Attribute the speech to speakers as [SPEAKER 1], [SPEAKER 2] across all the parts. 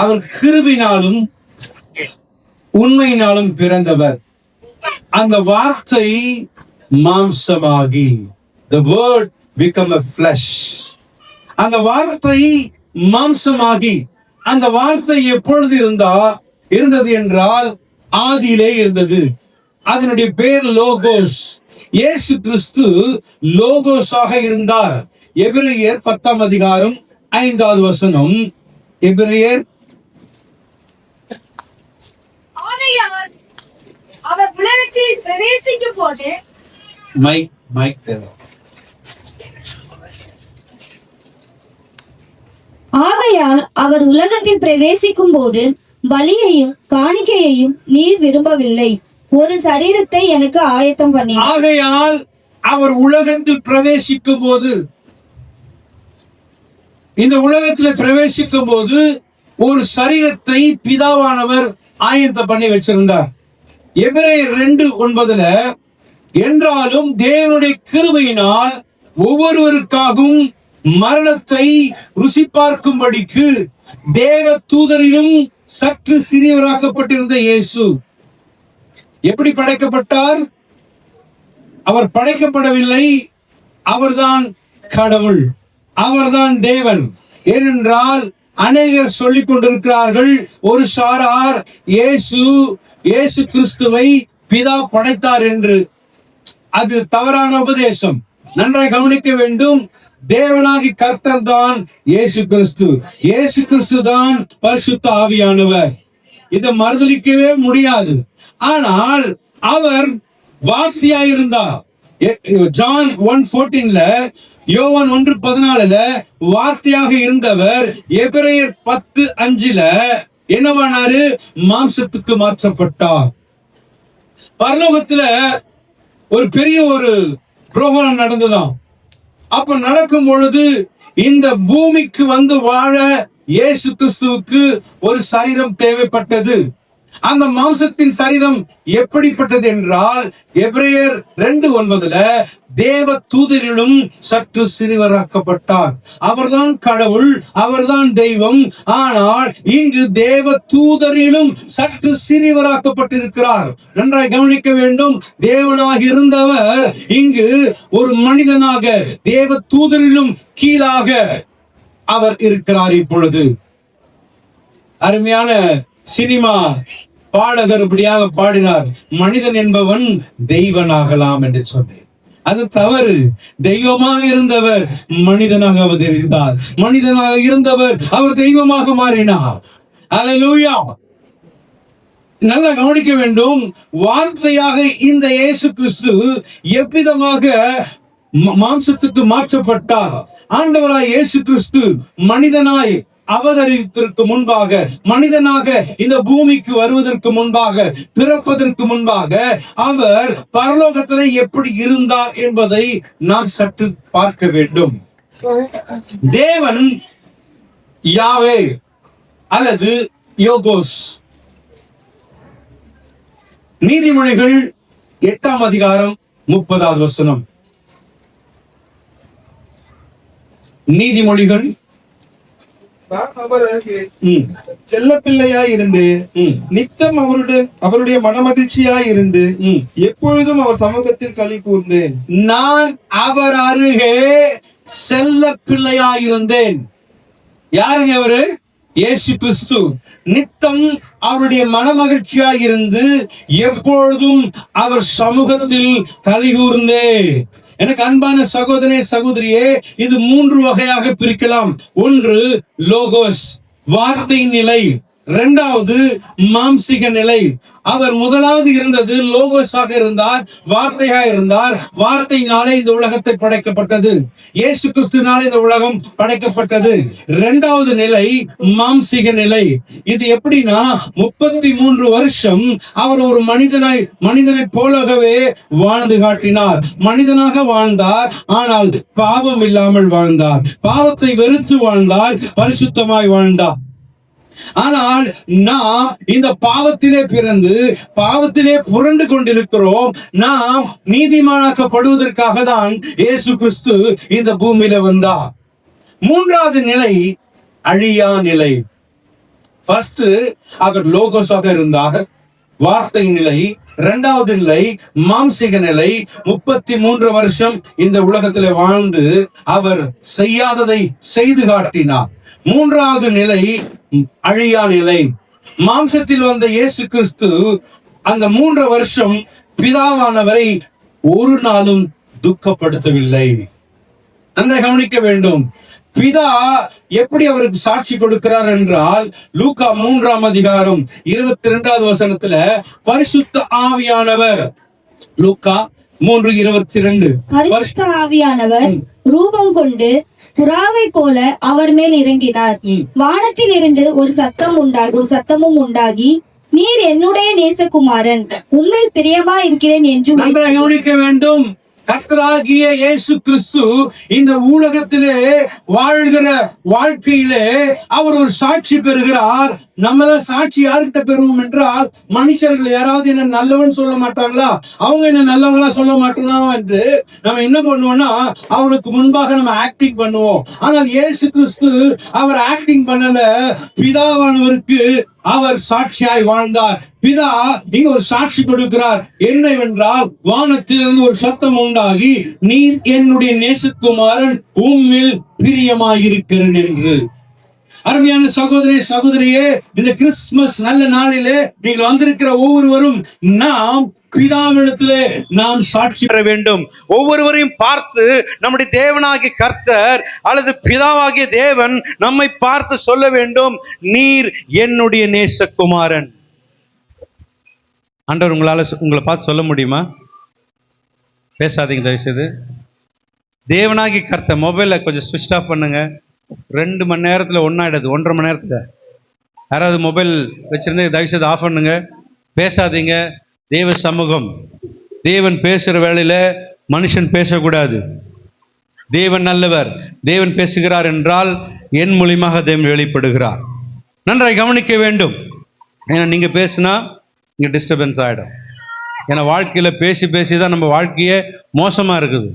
[SPEAKER 1] அவர் கிருபினாலும் உண்மையினாலும் பிறந்தவர். அந்த வார்த்தை மாம்சமாகி, the word become a flesh. அந்த வார்த்தை மாம்சமாகி, அந்த வார்த்தை எப்பொழுது இருந்தது என்றால் ஆதியிலே இருந்தது. அதனுடைய பேர் லோகோஸ். இயேசு கிறிஸ்து லோகோஸாக இருந்தார். எபிரேயர் 10ஆம் அதிகாரம் 5வது வசனம். எபிரேயர்
[SPEAKER 2] அவர் உலகத்தில் பிரவேசிக்கும் போது ஆகையால் அவர் உலகத்தில் பிரவேசிக்கும் போது பலியையும் காணிக்கையையும் நீர் விரும்பவில்லை, ஒரு சரீரத்தை எனக்கு ஆயத்தம் பண்ணி.
[SPEAKER 1] ஆகையால் அவர் உலகத்தில் பிரவேசிக்கும் போது, இந்த உலகத்தில் பிரவேசிக்கும் போது ஒரு சரீரத்தை பிதாவானவர் ஆயத்தம் பண்ணி வச்சிருந்தார். எபிரேயர் 2:9 என்றாலும் தேவனுடைய கிருபையினால் ஒவ்வொருவருக்காகவும் மரணத்தை ருசி பார்க்கும்படிக்கு தேவ தூதரிலும் சற்று சிறியவராக்கப்பட்டிருந்த இயேசு எப்படி படைக்கப்பட்டார்? அவர் படைக்கப்படவில்லை. அவர்தான் கடவுள், அவர்தான் தேவன். ஏனென்றால் அநேகர் சொல்லிக் கொண்டிருக்கிறார்கள், ஒரு சாரார் இயேசு கிறிஸ்துவை பிதா படைத்தார் என்று. அது தவறான உபதேசம். நன்றாய் கவனிக்க வேண்டும். தேவனாகி கர்த்தர் தான் இயேசு கிறிஸ்து. இயேசு கிறிஸ்து தான் பரிசுத்த ஆவியானவர். இதை மறுதலிக்கவே முடியாது. ஆனால் அவர் வார்த்தையாயிருந்தார். ஜான் 1:14 யோவான் 1:14 வார்த்தையாக இருந்தவர். எபிரேயர் 10:5 என்னவானாரு? மாம்சத்துக்கு மாற்றப்பட்டார். பரலோகத்துல ஒரு பெரிய ஒரு புரோகிராம் நடந்ததாம். அப்ப நடக்கும் பொழுது இந்த பூமிக்கு வந்து வாழ இயேசு கிறிஸ்துவுக்கு ஒரு சரீரம் தேவைப்பட்டது. அந்த மாம்சத்தின் சரீரம் எப்படிப்பட்டது என்றால் எபிரேயர் 2:9 தேவ தூதரிலும் சற்று சிறியவராக்கப்பட்டார். அவர்தான் கடவுள், அவர்தான் தெய்வம். ஆனால் இங்கு தேவ தூதரிலும் சற்று சிறியவராக்கப்பட்டிருக்கிறார். நன்றாய் கவனிக்க வேண்டும். தேவனாக இருந்தவர் இங்கு ஒரு மனிதனாக தேவ தூதரிலும் கீழாக அவர் இருக்கிறார். இப்பொழுது அருமையான சினிமா பாடகர் இப்படியாக பாடினார், மனிதன் என்பவன் தெய்வனாகலாம் என்று சொன்னேன். அது தவறு. தெய்வமாக இருந்தவர் மனிதனாக அவதரித்தார். மனிதனாக இருந்தவர் அவர் தெய்வமாக மாறினார். அல்லேலூயா. நல்லா கவனிக்க வேண்டும். வார்த்தையாக இந்த இயேசு கிறிஸ்து எவ்விதமாக மாம்சத்துக்கு மாற்றப்பட்டார். ஆண்டவராய் இயேசு கிறிஸ்து மனிதனாய் அவதரிப்பதற்கு முன்பாக, மனிதனாக இந்த பூமிக்கு வருவதற்கு முன்பாக, பிறப்பதற்கு முன்பாக அவர் பரலோகத்திலே எப்படி இருந்தார் என்பதை நாம் சற்று பார்க்க வேண்டும். தேவன் யாவே அல்லது யோகோஸ். நீதிமொழிகள் 8ஆம் அதிகாரம் 30வது வசனம். நீதிமொழிகள்
[SPEAKER 3] செல்ல பிள்ளையாய் இருந்து நித்தம் அவருடைய மனமகிழ்ச்சியாய் இருந்து எப்பொழுதும் அவர் சமூகத்தில் களி கூர்ந்தேன்.
[SPEAKER 1] நான் அவர் அருகே செல்ல பிள்ளையாய் இருந்தேன். யாருங்க அவரு? இயேசு கிறிஸ்து. நித்தம் அவருடைய மனமகிழ்ச்சியாய் இருந்து எப்பொழுதும் அவர் சமூகத்தில் களி கூர்ந்தேன். எனக்கு அன்பான சகோதரனே, சகோதரியே, இது 3 வகையாக பிரிக்கலாம். ஒன்று லோகோஸ், வார்த்தை நிலை. இரண்டாவது மாம்சிக நிலை. அவர் முதலாவது இருந்தது லோகோஸாக இருந்தார், வார்த்தையாக இருந்தார். வார்த்தையினாலே இந்த உலகத்தை படைக்கப்பட்டது. இயேசு கிறிஸ்துவினாலே இந்த உலகம் படைக்கப்பட்டது. இரண்டாவது நிலை மாம்சிக நிலை. இது எப்படின்னா 33 வருஷம் அவர் ஒரு மனிதனை போலவே வாழ்ந்து காட்டினார். மனிதனாக வாழ்ந்தார், ஆனால் பாவம் இல்லாமல் வாழ்ந்தார். பாவத்தை வெறுத்து வாழ்ந்தார், பரிசுத்தமாய் வாழ்ந்தார். ஆனால் நாம் இந்த பாவத்திலே பிறந்து பாவத்திலே புரண்டு கொண்டிருக்கிறோம். நாம் நீதிமானாக்கப்படுவதற்காக தான் இயேசு கிறிஸ்து இந்த பூமியில வந்தார். மூன்றாவது நிலை அழியா நிலை. ஃபர்ஸ்ட் அவர் லோகோஸாக இருந்தார், வார்த்தை நிலை. இரண்டாவது நிலை மாம்சிக நிலை. 33 வருஷம் இந்த உலகத்தில் வாழ்ந்து அவர் செய்யாததை செய்து காட்டினார். மூன்றாவது நிலை அழியா நிலை. மாம்சத்தில் வந்த இயேசு கிறிஸ்து அந்த 3 வருஷம் பிதாவானவரை ஒரு நாளும் துக்கப்படுத்தவில்லை. நன்றாக கவனிக்க வேண்டும். பிதா எப்படி அவருக்கு சாட்சி கொடுக்கிறார் என்றால், லூக்கா 3ஆம் அதிகாரம் 22வது வசனத்துல பரிசுத்த ஆவியானவர், லூக்கா 3:22,
[SPEAKER 2] பரிசுத்த ஆவியானவர் ரூபம் கொண்டு புறாவை போல அவர் மேல் இறங்கினார். வானத்தில் இருந்து ஒரு சத்தமும் உண்டாகி, நீர் என்னுடைய நேசகுமாரன், உண்மையில் பிரியமா இருக்கிறேன் என்று
[SPEAKER 1] நன்றாக கவனிக்க வேண்டும். கர்த்தராகிய இயேசு கிறிஸ்து இந்த உலகத்திலே வாழ்கிற வாழ்க்கையிலே அவர் ஒரு சாட்சி பெறுகிறார். நம்மள சாட்சி யார்கிட்ட பெறுவோம் என்றால், மனுஷர்கள் யாராவது என்ன நல்லவன் சொல்ல மாட்டாங்களா, அவங்க என்ன நல்லவங்களா சொல்ல மாட்டாங்களா என்று நம்ம என்ன பண்ணுவோம்னா அவருக்கு முன்பாக நம்ம ஆக்டிங் பண்ணுவோம். ஆனால் இயேசு கிறிஸ்து அவர் ஆக்டிங் பண்ணல, பிதாவானவருக்கு அவர் சாட்சியாய் வாழ்ந்தார். பிதா இங்க ஒரு சாட்சி கொடுக்கிறார். என்னவென்றால், வானத்திலிருந்து ஒரு சத்தம் உண்டாகி, நீர் என்னுடைய நேசகுமாரன், உம்மில் பிரியமாயிருக்கிறேன் என்று. அருமையான சகோதரி சகோதரியே, இந்த கிறிஸ்துமஸ் நல்ல நாளிலே நீங்கள் வந்திருக்கிற ஒவ்வொருவரும் நாம் பிதாவிடத்திலே நாம் சாட்சி பெற வேண்டும். ஒவ்வொருவரையும் பார்த்து நம்முடைய தேவனாகிய கர்த்தர் அல்லது பிதாவாகிய தேவன் நம்மை பார்த்து சொல்ல வேண்டும், நீர் என்னுடைய நேசகுமாரன். ஆண்டவர் உங்களை பார்த்து சொல்ல முடியுமா? பேசாதீங்க தயவுசெய்து. தேவனாகிய கர்த்தர் மொபைலை கொஞ்சம் சுவிட்ச் ஆஃப் பண்ணுங்க. 2 மணி நேரத்தில் ஒன்னாயிடுது, 1.5 மணி நேரத்தில். யாராவது மொபைல் வச்சிருந்து தயவுசெய்து ஆஃப் பண்ணுங்க, பேசாதீங்க. தேவ சமூகம், தேவன் பேசுகிற வேளையில மனுஷன் பேசக்கூடாது. தேவன் நல்லவர், தேவன் பேசுகிறார் என்றால் என் மூலியமாக தேவன் வெளிப்படுகிறார். நன்றாக கவனிக்க வேண்டும். ஏன்னா நீங்க பேசினா இங்க டிஸ்டர்பன்ஸ் ஆகிடும். ஏன்னா வாழ்க்கையில பேசி பேசி தான் நம்ம வாழ்க்கையே மோசமா இருக்குது.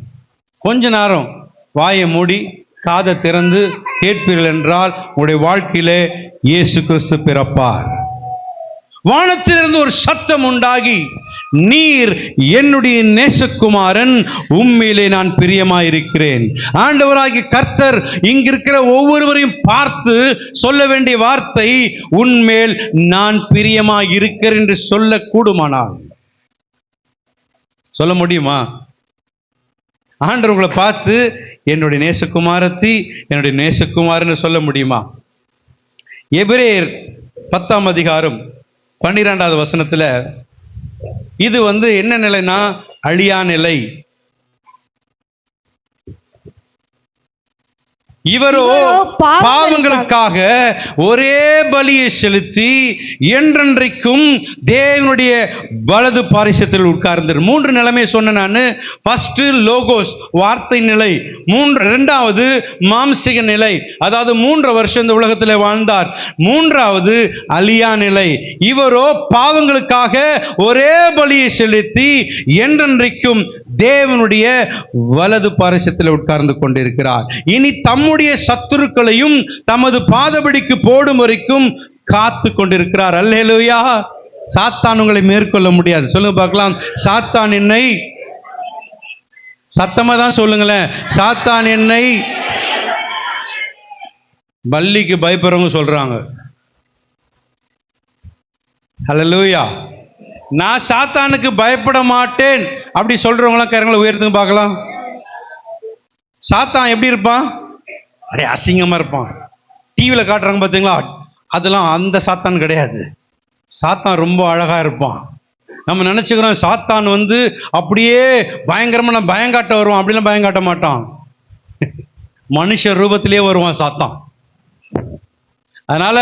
[SPEAKER 1] கொஞ்ச நேரம் வாயை மூடி காதை திறந்து கேட்பீர்கள் என்றால் உங்களுடைய வாழ்க்கையிலே இயேசு கிறிஸ்து பிறப்பார். வானத்திலிருந்து ஒரு சத்தம் உண்டாகி, நீர் என்னுடைய நேசகுமாரன், உம்மிலே நான் பிரியமாயிருக்கிறேன். ஆண்டவராகிய கர்த்தர் இங்கிருக்கிற ஒவ்வொருவரையும் பார்த்து சொல்ல வேண்டிய வார்த்தை, உன்மேல் நான் பிரியமாயிருக்கிறேன் என்று சொல்ல கூடுமானால் சொல்ல முடியுமா? ஆண்டவர் உங்களை பார்த்து என்னுடைய நேசகுமாரத்தி, என்னுடைய நேசகுமாரன்னு சொல்ல முடியுமா? எபிரேயர் 10ஆம் அதிகாரம் 12வது வசனத்துல இது என்ன நிலைனா அழியா நிலை. இவரோ பாவங்களுக்காக ஒரே பலியை செலுத்தி என்றென்றைக்கும் தேவனுடைய வலது பாரிசத்தில் உட்கார்ந்தார். 3 நிலைமை சொன்ன நான். ஃபர்ஸ்ட் லோகோஸ், வார்த்தை நிலை. 2வது மாம்சிக நிலை, அதாவது 3 வருஷம் இந்த உலகத்தில் வாழ்ந்தார். 3வது அழியா நிலை. இவரோ பாவங்களுக்காக ஒரே பலியை செலுத்தி என்றென்றைக்கும் தேவனுடைய வலது பாரிசத்தில் உட்கார்ந்து கொண்டிருக்கிறார். இனி தம்முடைய சத்துருக்களையும் தமது பாதபடிக்கு போடும் வரைக்கும் காத்து கொண்டிருக்கிறார். அல்லேலூயா. சாத்தான் உங்களை மேற்கொள்ள முடியாது. சொல்லுங்க பார்க்கலாம். சாத்தான் என்னை, சத்தமா தான் சொல்லுங்களேன், சாத்தான் என்னை, பல்லிக்கு பயப்படுறவங்க சொல்றாங்க. அல்லேலூயா. நான் சாத்தானுக்கு பயப்பட மாட்டேன் அப்படி சொல்றவங்களாம் கரங்களை உயர்த்துங்க பார்க்கலாம். சாத்தான் எப்படி இருப்பான்? அப்படியே அசிங்கமா இருப்பான். டிவியில் காட்டுறாங்க பார்த்தீங்களா, அதெல்லாம் அந்த சாத்தான் கிடையாது. சாத்தான் ரொம்ப அழகா இருப்பான். நம்ம நினைச்சுக்கிறோம் சாத்தான் அப்படியே பயங்கரமா நான் பயங்காட்ட வருவான். அப்படிலாம் பயங்காட்ட மாட்டான். மனுஷ ரூபத்திலேயே வருவான் சாத்தான். அதனால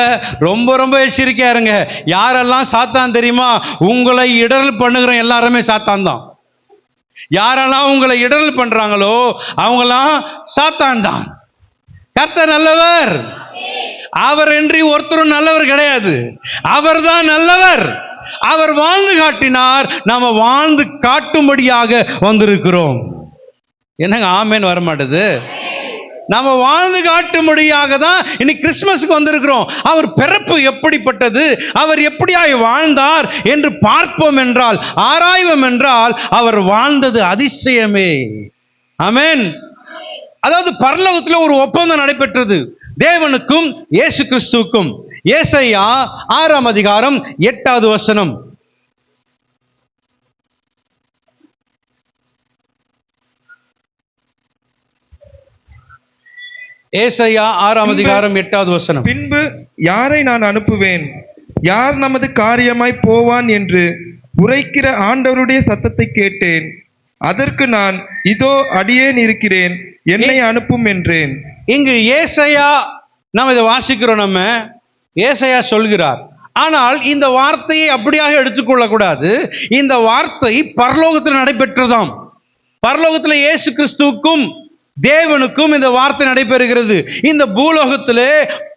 [SPEAKER 1] ரொம்ப ரொம்ப எச்சரிக்கையா இருங்க. யாரெல்லாம் சாத்தான் தெரியுமா? உங்களை இடரல் பண்ணுகிற எல்லாருமே சாத்தான் தான். யாரெல்லாம் உங்களை இடரல் பண்றாங்களோ அவங்கெல்லாம் சாத்தான் தான். கர்த்தர் நல்லவர். அவர் என்று ஒருத்தரும் நல்லவர் கிடையாது. அவர் தான் நல்லவர். அவர் வாழ்ந்து காட்டினார், நாம வாழ்ந்து காட்டும்படியாக வந்திருக்கிறோம். என்னங்க ஆமேன் வர மாட்டேது? நாம வாழ்ந்து காட்டும்படியாக தான் இன்னைக்கு கிறிஸ்துமஸுக்கு வந்திருக்கிறோம். அவர் பிறப்பு எப்படிப்பட்டது, அவர் எப்படியாய் வாழ்ந்தார் என்று பார்ப்போம் என்றால், ஆராய்வோம் என்றால், அவர் வாழ்ந்தது அதிசயமே. ஆமென். அதாவது பரலோகத்தில் ஒரு ஒப்பந்தம் நடைபெற்றது தேவனுக்கும் இயேசு கிறிஸ்துவுக்கும். ஏசாயா 6ஆம் அதிகாரம் 8வது வசனம். ஏசாயா 6ஆம் அதிகாரம் 8வது வசனம்.
[SPEAKER 3] பின்பு யாரை நான் அனுப்புவேன், யார் நமது காரியமாய் போவான் என்று உரைக்கிற ஆண்டவருடைய சத்தத்தை கேட்டேன். அதற்கு நான், இதோ அடியேன் இருக்கிறேன், என்னை அனுப்பும் என்றேன்.
[SPEAKER 1] இங்கு ஏசாயா, நாம் இதை வாசிக்கிறோம், நம்ம ஏசாயா சொல்கிறார். ஆனால் இந்த வார்த்தையை அப்படியாக எடுத்துக்கொள்ள கூடாது. இந்த வார்த்தை பரலோகத்தில் நடைபெற்றதாம். பரலோகத்தில் இயேசு கிறிஸ்துவுக்கும் தேவனுக்கும் இந்த வார்த்தை நடைபெறுகிறது. இந்த பூலோகத்திலே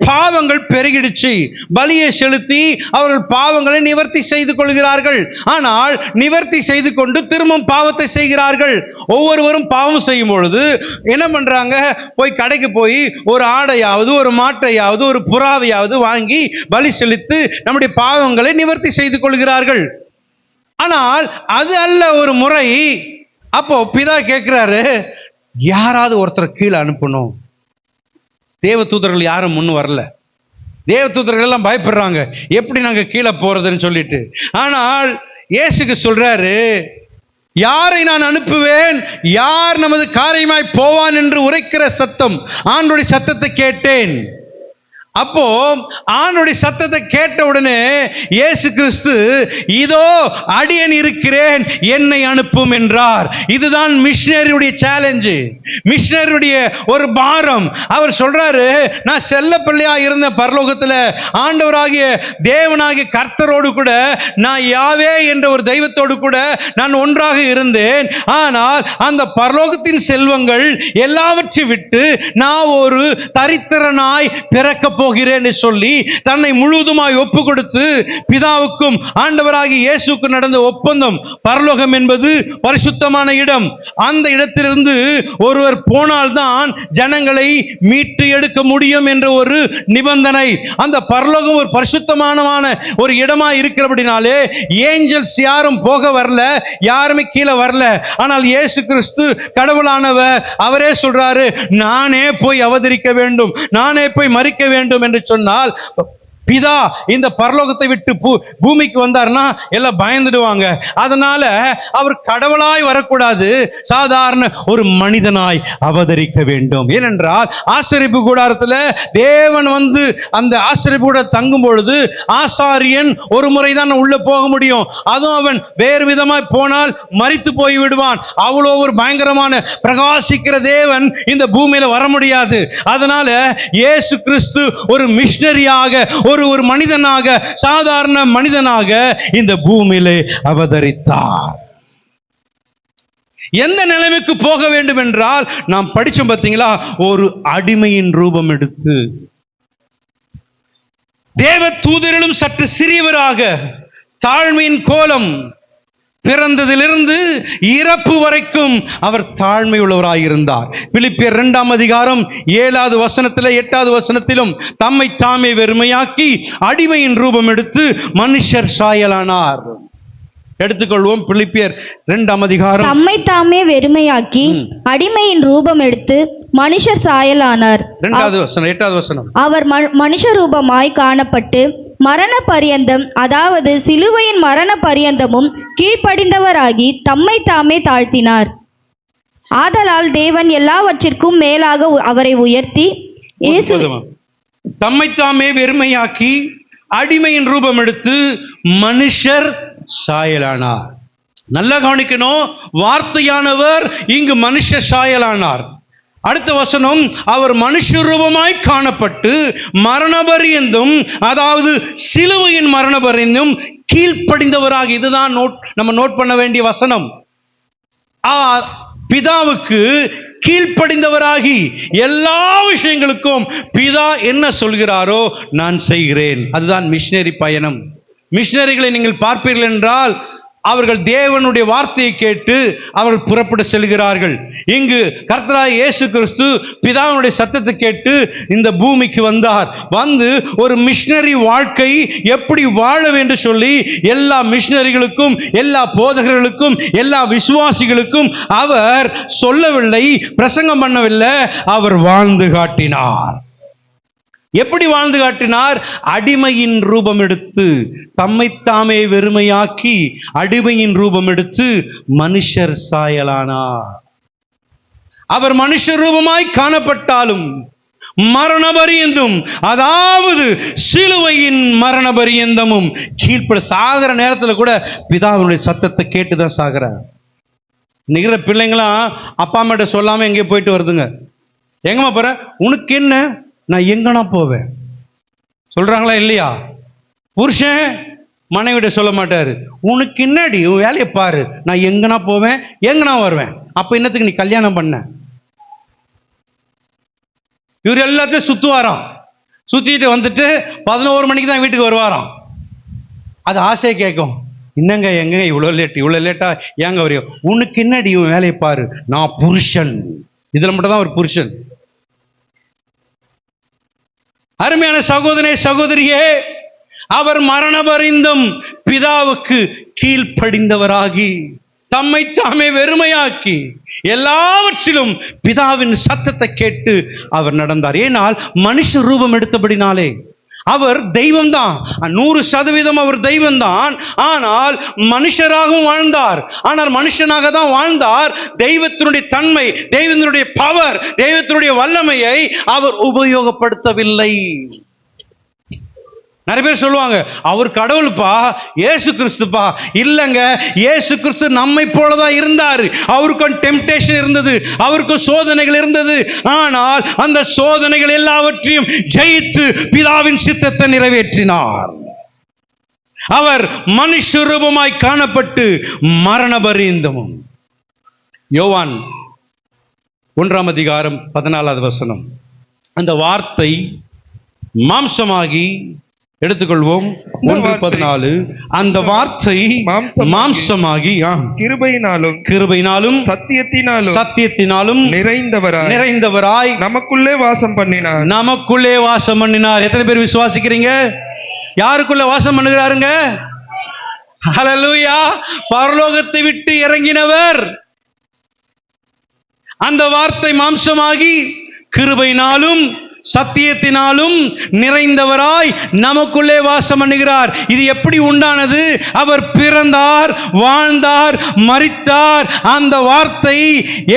[SPEAKER 1] பாவங்கள் பெருகிடுச்சு. பலியை செலுத்தி அவர்கள் பாவங்களை நிவர்த்தி செய்து கொள்கிறார்கள். ஆனால் நிவர்த்தி செய்து கொண்டு திரும்பவும் பாவத்தை செய்கிறார்கள். ஒவ்வொருவரும் பாவம் செய்யும் பொழுது என்ன பண்றாங்க, போய் கடைக்கு போய் ஒரு ஆடையாவது ஒரு மாட்டையாவது ஒரு புறாவையாவது வாங்கி பலி செலுத்தி நம்முடைய பாவங்களை நிவர்த்தி செய்து கொள்கிறார்கள். ஆனால் அது அல்ல ஒரு முறை. அப்போ பிதா கேட்கிறாரு, யாராவது ஒருத்தரை கீழே அனுப்பணும். தேவ தூதர்கள் யாரும் முன் வரல. தேவ தூதர்கள் எல்லாம் பயப்படுறாங்க, எப்படி நாங்க கீழே போறதுன்னு சொல்லிட்டு. ஆனால் இயேசுக்கு சொல்றாரு, யாரை நான் அனுப்புவேன், யார் நமது காரியமாய் போவான் என்று உரைக்கிற சத்தம், ஆண்டவருடைய சத்தத்தை கேட்டேன். அப்போ ஆண்டவருடைய சத்தத்தை கேட்ட உடனே இயேசு கிறிஸ்து, இதோ அடியேன் இருக்கிறேன், என்னை அனுப்பும் என்றார். இதுதான் மிஷனரியுடைய சேலஞ்சு, மிஷனரியுடைய ஒரு பாரம். அவர் சொல்றாரு, நான் செல்ல பிள்ளையா இருந்த பரலோகத்தில் ஆண்டவராகிய தேவனாகிய கர்த்தரோடு கூட, நான் யாவே என்ற ஒரு தெய்வத்தோடு கூட நான் ஒன்றாக இருந்தேன். ஆனால் அந்த பரலோகத்தின் செல்வங்கள் எல்லாவற்றை விட்டு நான் ஒரு தரித்திரனாய் பிறக்க போகிறேன் சொல்லி தன்னை முழுவதுமாய் ஒப்பு கொடுத்து பிதாவுக்கும் ஆண்டவராகிய இயேசுக்கு நடந்த ஒப்பந்தம். பரலோகம் என்பது பரிசுத்தமான இடம். அந்த இடத்திலிருந்து ஒருவர் போனால்தான் ஜனங்களை மீட்டு எடுக்க முடியும் என்ற ஒரு நிபந்தனை. அந்த பரலோகம் ஒரு பரிசுத்தமான ஒரு இடமா இருக்கிறபடினாலே ஏஞ்சல்ஸ் யாரும் போக வரல, யாருமே கீழே வரல. ஆனால் இயேசு கிறிஸ்து கடவுளானவர், அவரே சொல்றாரு, நானே போய் அவதரிக்க வேண்டும், நானே போய் மரிக்க வேண்டும் என்று சொன்னால், பிதா இந்த பரலோகத்தை விட்டு பூமிக்கு வந்தார்னா எல்லாம் பயந்துடுவாங்க. அதனால அவர் கடவுளாய் வரக்கூடாது, சாதாரண ஒரு மனிதனாய் அவதரிக்க வேண்டும். ஏனென்றால் ஆசரிப்பு கூடாரத்தில் தேவன் வந்து அந்த ஆசரிப்பு கூட தங்கும் பொழுது ஆசாரியன் ஒரு முறைதான் உள்ள போக முடியும். அதுவும் அவன் வேறு விதமாய் போனால் மரித்து போய் விடுவான். அவ்வளோ ஒரு பயங்கரமான பிரகாசிக்கிற தேவன் இந்த பூமியில வர முடியாது. அதனால இயேசு கிறிஸ்து ஒரு மிஷனரியாக, ஒரு மனிதனாக, சாதாரண மனிதனாக இந்த பூமியிலே அவதரித்தார். எந்த நிலைமைக்கு போக வேண்டும் என்றால், நாம் படிச்சோம் பார்த்தீங்களா, ஒரு அடிமையின் ரூபம் எடுத்து, தேவ தூதரிலும் சற்று சிறியவராக, தாழ்மையின் கோலம், பிறந்ததிலிருந்து இறப்பு வரைக்கும் அவர் தாழ்மை உள்ளவராயிருந்தார். பிலிப்பியர் 2ஆம் அதிகாரம் 7வது வசனத்தில் 8வது வசனத்திலும் தம்மை தாமே வெறுமையாக்கி அடிமையின் ரூபம் எடுத்து மனுஷர் சாயலானார். எடுத்துக்கொள்வோம். பிலிப்பியர் 2ஆம் அதிகாரம்.
[SPEAKER 2] தம்மை தாமே வெறுமையாக்கி அடிமையின் ரூபம் எடுத்து மனுஷர் சாயலானார்.
[SPEAKER 1] 2வது வசனம் 8வது வசனம்.
[SPEAKER 2] அவர் மனுஷ ரூபமாய் காணப்பட்டு மரண பரியந்தம், அதாவது சிலுவையின் மரண பரியந்தமும் கீழ்ப்படிந்தவராகி தம்மை தாமே தாழ்த்தினார். ஆதலால் தேவன் எல்லாவற்றிற்கும் மேலாக அவரை உயர்த்தி
[SPEAKER 1] தம்மை தாமே வெறுமையாக்கி அடிமையின் ரூபம் எடுத்து மனுஷர் சாயலானார். நல்லா கவனிக்கணும், வார்த்தையானவர் இங்கு மனுஷ சாயலானார். அடுத்த வசனம், அவர் மனுஷ ரூபமாய் காணப்பட்டு மரணபரியந்தும், அதாவது சிலுவையின் மரணபரியந்தும் கீழ்ப்படிந்தவராக. இதுதான் நம்ம நோட் பண்ண வேண்டிய வசனம். பிதாவுக்கு கீழ்ப்படிந்தவராகி எல்லா விஷயங்களுக்கும் பிதா என்ன சொல்கிறாரோ நான் செய்கிறேன். அதுதான் மிஷனரி பயணம். மிஷனரிகளை நீங்கள் பார்ப்பீர்கள் என்றால் அவர்கள் தேவனுடைய வார்த்தையை கேட்டு அவர்கள் புறப்பட்டு செல்கிறார்கள். இங்கு கர்த்தராகிய இயேசு கிறிஸ்து பிதாவினுடைய சத்தத்தை கேட்டு இந்த பூமிக்கு வந்தார். வந்து ஒரு மிஷனரி வாழ்க்கை எப்படி வாழ வேண்டும் சொல்லி எல்லா மிஷனரிகளுக்கும், எல்லா போதகர்களுக்கும், எல்லா விசுவாசிகளுக்கும் அவர் சொல்லவில்லை, பிரசங்கம் பண்ணவில்லை, அவர் வாழ்ந்து காட்டினார். எப்படி வாழ்ந்து காட்டினார்? அடிமையின் ரூபம் எடுத்து, தம்மைத்தாமே வெறுமையாக்கி அடிமையின் ரூபம் எடுத்து மனுஷர் சாயலானார். அவர் மனுஷ ரூபமாய் காணப்பட்டாலும் மரண பரியந்தம், அதாவது சிலுவையின் மரண பரியந்தமும் கீழ்ப்பட சாகிற நேரத்தில் கூட பிதாவினுடைய சத்தத்தை கேட்டுதான் சாகிறார். நிகிற பிள்ளைங்களாம் அப்பா அம்மாட்ட சொல்லாம எங்கேயோ போயிட்டு வருதுங்க. எங்கம்மா போற? உனக்கு என்ன, நான் எங்கனா போவேன் சொல்றாங்களா இல்லையா? புருஷன் மனைவிட சொல்ல மாட்டாரு, உனக்கு என்னடி, உன் வேலையை பாரு, நான் எங்கனா போவேன், எங்கனா வருவேன். அப்ப என்னத்துக்கு நீ கல்யாணம் பண்ண? இவர் எல்லாத்தையும் சுத்துவாராம். சுத்திட்டு வந்துட்டு 11 மணிக்கு தான் வீட்டுக்கு வருவாராம். அது ஆசையை கேட்கும், என்னங்க எங்க இவ்வளோ லேட்டா ஏங்க வரையும்? உனக்கு என்னடி, உன் வேலையை பாரு, நான் புருஷன். இதுல மட்டும் தான் ஒரு புருஷன். அருமையான சகோதரனே, சகோதரியே, அவர் மரண பரியந்தம் பிதாவுக்கு கீழ்ப்படிந்தவராகி தம்மை தாமே வெறுமையாக்கி எல்லாவற்றிலும் பிதாவின் சத்தத்தை கேட்டு அவர் நடந்தார். ஏனால் மனுஷ ரூபம் எடுத்தபடினாலே அவர் தெய்வம்தான், 100% அவர் தெய்வம்தான். ஆனால் மனுஷராகவும் வாழ்ந்தார். ஆனால் மனுஷனாக தான் வாழ்ந்தார். தெய்வத்தினுடைய தன்மை, தெய்வத்தினுடைய பவர், தெய்வத்தினுடைய வல்லமையை அவர் உபயோகப்படுத்தவில்லை. நிறைய பேர் சொல்லுவாங்க, அவர் கடவுள்பா, இயேசு கிறிஸ்துப்பா. இல்லைங்க, இயேசு கிறிஸ்து நம்மை போலதான் இருந்தார். அவருக்கும் டெம்டேஷன் இருந்தது, அவருக்கும் சோதனைகள் இருந்தது. ஆனால் அந்த சோதனைகள் எல்லாவற்றையும் ஜெயித்து பிதாவின் சித்தத்தை நிறைவேற்றினார். அவர் மனுஷ ரூபமாய் காணப்பட்டு மரண பரியந்தமும். யோவான் 1:14 அந்த வார்த்தை மாம்சமாகி, எடுத்துக்கொள்வோம் 1:14, அந்த வார்த்தை மாம்சமாகி கிருபையினாலும் சத்தியத்தினாலும் நிறைந்தவராய் நமக்குள்ளே வாசம் பண்ணினார். எத்தனை பேர் விசுவாசிக்கிறீங்க? யாருக்குள்ள வாசம் பண்ணுகிறாருங்க? ஹல்லேலூயா! பரலோகத்தை விட்டு இறங்கினவர். அந்த வார்த்தை மாம்சமாகி கிருபையினாலும் சத்தியத்தினாலும் நிறைந்தவராய் நமக்குள்ளே வாசம் பண்ணுகிறார். இது எப்படி உண்டானது? அவர் பிறந்தார், வாழ்ந்தார், மரித்தார். அந்த வார்த்தை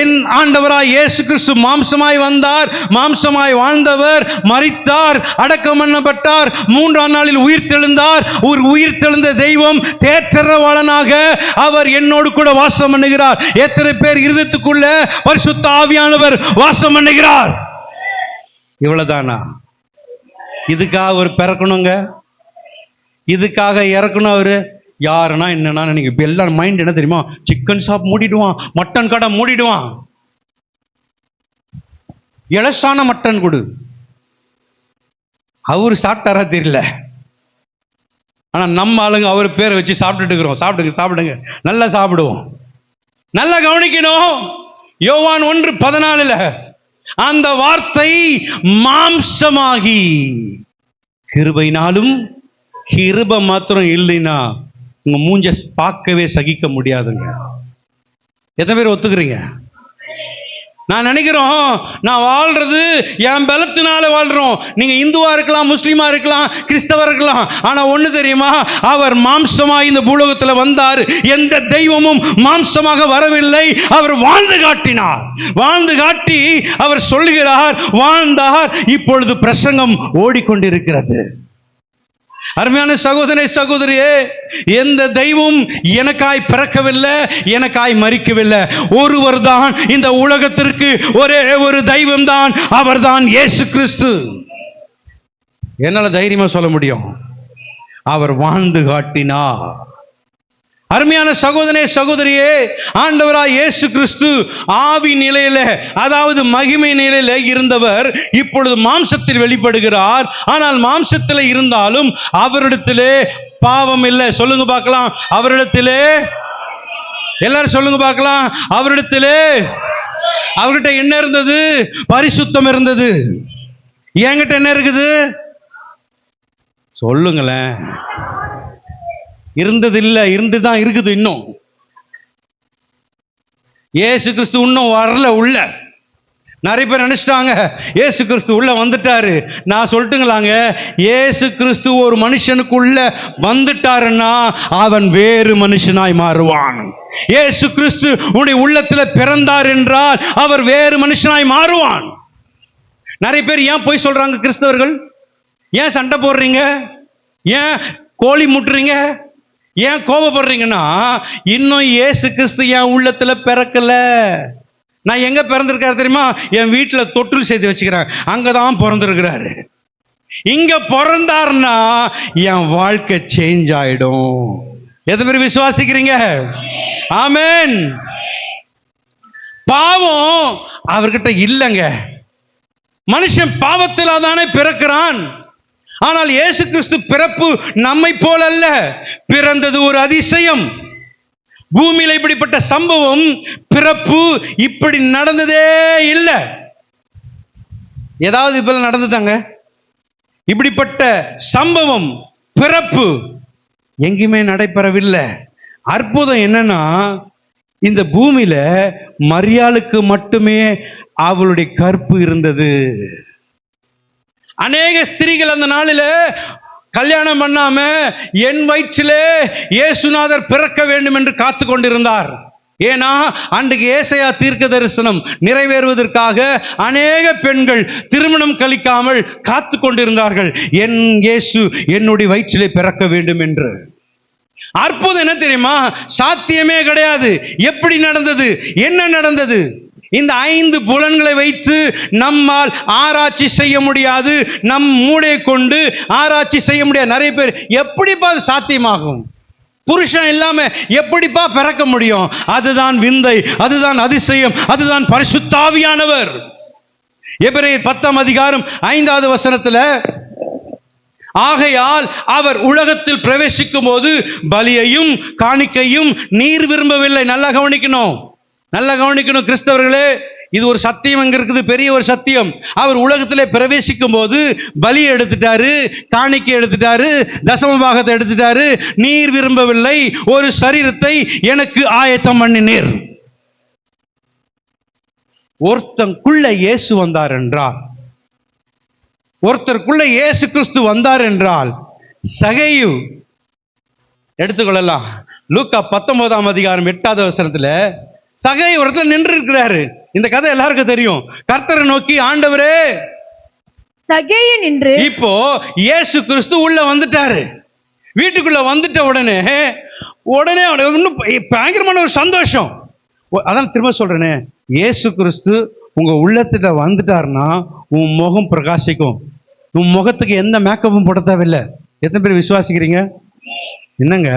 [SPEAKER 1] என் ஆண்டவராய் இயேசு கிறிஸ்து மாம்சமாய் வந்தார், மாம்சமாய் வாழ்ந்தவர், மரித்தார், அடக்கம் பண்ணப்பட்டார், 3ஆம் நாளில் உயிர்த்தெழுந்தார். ஒரு உயிர்த்தெழுந்த தெய்வம், தேற்றரவாளனாக அவர் என்னோடு கூட வாசம் பண்ணுகிறார். எத்தனை பேர் இருதயத்துக்குள்ள பரிசுத்த ஆவியானவர் வாசம் பண்ணுகிறார்? இவ்வளவுதானா? இதுக்காக ஒரு பிறக்கணுங்க, இதுக்காக இறக்கணும். அவரு யாருன்னா என்னன்னா நினைக்க. இப்ப எல்லாரும் மைண்ட் என்ன தெரியுமா? சிக்கன் ஷாப் மூடிடுவான், மட்டன் கடை மூடிடுவான், இலசான மட்டன் கொடு. அவரு சாப்பிட்டாரா தெரியல, ஆனா நம்ம ஆளுங்க அவர் பேரை வச்சு சாப்பிட்டுட்டு இருக்கிறோம். சாப்பிடுங்க, நல்லா சாப்பிடுவோம். நல்லா கவனிக்கணும். யோவான் 1:14 அந்த வார்த்தை மாம்சமாகி கிருபையினாலும், கிருபை மாத்திரம் இல்லைன்னா உங்க மூஞ்ச பார்க்கவே சகிக்க முடியாதுங்க. எத்தனை பேர் ஒத்துக்கிறீங்க? நான் நினைக்கிறோம், நான் வாழ்றது என் பலத்தினால வாழ்றோம். நீங்க இந்துவா இருக்கலாம், முஸ்லீமா இருக்கலாம், கிறிஸ்தவா இருக்கலாம். ஆனா ஒண்ணு தெரியுமா? அவர் மாம்சமாய் இந்த பூலோகத்துல வந்தார். எந்த தெய்வமும் மாம்சமாக வரவில்லை. அவர் வாழ்ந்து காட்டினார். வாழ்ந்து காட்டி அவர் சொல்லுகிறார், வாழ்ந்தார். இப்பொழுது பிரசங்கம் ஓடிக்கொண்டிருக்கிறது. அருமையான சகோதரனே, சகோதரியே, எந்த தெய்வம் எனக்காய் பிறக்கவில்லை, எனக்காய் மரிக்கவில்லை. ஒருவர் தான் இந்த உலகத்திற்கு, ஒரே ஒரு தெய்வம் தான், அவர்தான் இயேசு கிறிஸ்து. என்னால தைரியமா சொல்ல முடியும், அவர் வாழ்ந்து காட்டினார். அருமையான சகோதரனே, சகோதரியே, ஆண்டவராய் இயேசு கிறிஸ்து ஆவி நிலையில, அதாவது மகிமை நிலையில இருந்தவர் இப்பொழுது மாம்சத்தில் வெளிப்படுகிறார். ஆனால் மாம்சத்தில் இருந்தாலும் அவரிடத்திலே பாவம் இல்லை. சொல்லுங்க பார்க்கலாம், அவரிடத்திலே எல்லாரும் சொல்லுங்க பார்க்கலாம். அவர்கிட்ட என்ன இருந்தது? பரிசுத்தம் இருந்தது. என்கிட்ட என்ன இருக்குது? சொல்லுங்களேன். இருந்தது இல்ல, இருந்துதான் இருக்குது. இன்னும் இயேசு கிறிஸ்து இன்னும் வரல உள்ள. நிறைய பேர் நினைச்சிட்டாங்க இயேசு கிறிஸ்து உள்ள வந்துட்டாரு. நான் சொல்லட்டுங்களாங்க, இயேசு கிறிஸ்து ஒரு மனுஷனுக்குள்ள வந்துட்டாருன்னா அவன் வேறு மனுஷனாய் மாறுவான். இயேசு கிறிஸ்து உன்னுடைய உள்ளத்துல பிறந்தார் என்றால் அவர் வேறு மனுஷனாய் மாறுவான். நிறைய பேர் ஏன் போய் சொல்றாங்க? கிறிஸ்தவர்கள் ஏன் சண்டை போடுறீங்க? ஏன் கோழி முட்டுறீங்க? ஏன் கோபப்படுறீங்கன்னா, இன்னும் இயேசு கிறிஸ்து என் உள்ளத்துல பிறக்கல. நான் எங்க பிறந்திருக்காரு தெரியுமா? என் வீட்டுல தொட்டில் சேர்த்து வச்சுக்கிறேன், அங்கதான் பிறந்திருக்கிறாரு. இங்க பிறந்தார்னா என் வாழ்க்கை சேஞ்ச் ஆயிடும். எது பேர் விசுவாசிக்கிறீங்க? ஆமென். பாவம் அவர்கிட்ட இல்லைங்க. மனுஷன் பாவத்தில் தானே பிறக்கிறான். ஆனால் இயேசு கிறிஸ்து பிறப்பு நம்மை போல அல்ல. பிறந்தது ஒரு அதிசயம். பூமியில இப்படிப்பட்ட சம்பவம், பிறப்பு இப்படி நடந்ததே இல்லை. ஏதாவது இப்ப நடந்துதாங்க? இப்படிப்பட்ட சம்பவம், பிறப்பு எங்கேயுமே நடைபெறவில்லை. அற்புதம் என்னன்னா, இந்த பூமியில மரியாளுக்கு மட்டுமே அவளுடைய கற்பு இருந்தது. அநேக ஸ்திரீகள் அந்த நாளில கல்யாணம் பண்ணாம என் வயிற்றிலே இயேசுநாதர் பிறக்க வேண்டும் என்று காத்து கொண்டிருந்தார். ஏன்னா அன்றைக்கு ஏசாயா தீர்க்க தரிசனம் நிறைவேறுவதற்காக அநேக பெண்கள் திருமணம் கழிக்காமல் காத்து கொண்டிருந்தார்கள். என் இயேசு என்னுடைய வயிற்றிலே பிறக்க வேண்டும் என்று. அற்புதம் என்ன தெரியுமா? சாத்தியமே கிடையாது. எப்படி நடந்தது? என்ன நடந்தது? இந்த 5 புலன்களை வைத்து நம்மால் ஆராய்ச்சி செய்ய முடியாது. நம் மூளையை கொண்டு ஆராய்ச்சி செய்ய முடியாது. நிறைய பேர் எப்படிப்பா அது சாத்தியமாகும்? புருஷன் இல்லாம எப்படிப்பா பிறக்க முடியும்? அதுதான் விந்தை, அதுதான் அதிசயம், அதுதான் பரிசுத்த ஆவியானவர். எபிரேயர் 10ஆம் அதிகாரம் 5வது வசனத்துல, ஆகையால் அவர் உலகத்தில் பிரவேசிக்கும் போது பலியையும் காணிக்கையும் நீர் விரும்பவில்லை. நல்லா கவனிக்கணும், நல்லா கவனிக்கணும் கிறிஸ்தவர்களே. இது ஒரு சத்தியம் எங்க இருக்குது, பெரிய ஒரு சத்தியம். அவர் உலகத்திலே பிரவேசிக்கும் போது பலி எடுத்துட்டாரு, காணிக்கை எடுத்துட்டாரு, தசம பாகத்தை எடுத்துட்டாரு. நீர் விரும்பவில்லை, ஒரு சரீரத்தை எனக்கு ஆயத்தம் பண்ணினீர். ஒருத்தனுக்குள்ள இயேசு வந்தார் என்றால், ஒருத்தருக்குள்ள இயேசு கிறிஸ்து வந்தார் என்றால், சகையு எடுத்துக்கொள்ளலாம். லூக்கா 19ஆம் அதிகாரம் 8வது வசனத்துல சகை ஒரு இடத்துல நின்று இருக்கிறாரு. இந்த கதை எல்லாருக்கும் தெரியும். கர்த்தரை நோக்கி, ஆண்டவரே
[SPEAKER 4] சகேயு நின்று.
[SPEAKER 1] இப்போ இயேசு கிறிஸ்து உள்ள வந்துட்டாரு. வீட்டுக்குள்ள வந்துட்ட உடனே அவனுக்கு இன்னும் பயங்கரமான ஒரு சந்தோஷம். அதான் திரும்ப சொல்றேனே, இயேசு கிறிஸ்து உங்க உள்ளத்துல வந்துட்டாருன்னா உன் முகம் பிரகாசிக்கும். உன் முகத்துக்கு எந்த மேக்கப்பும் போட தேவையில்லை. எத்தனை பேர் விசுவாசிக்கிறீங்க? என்னங்க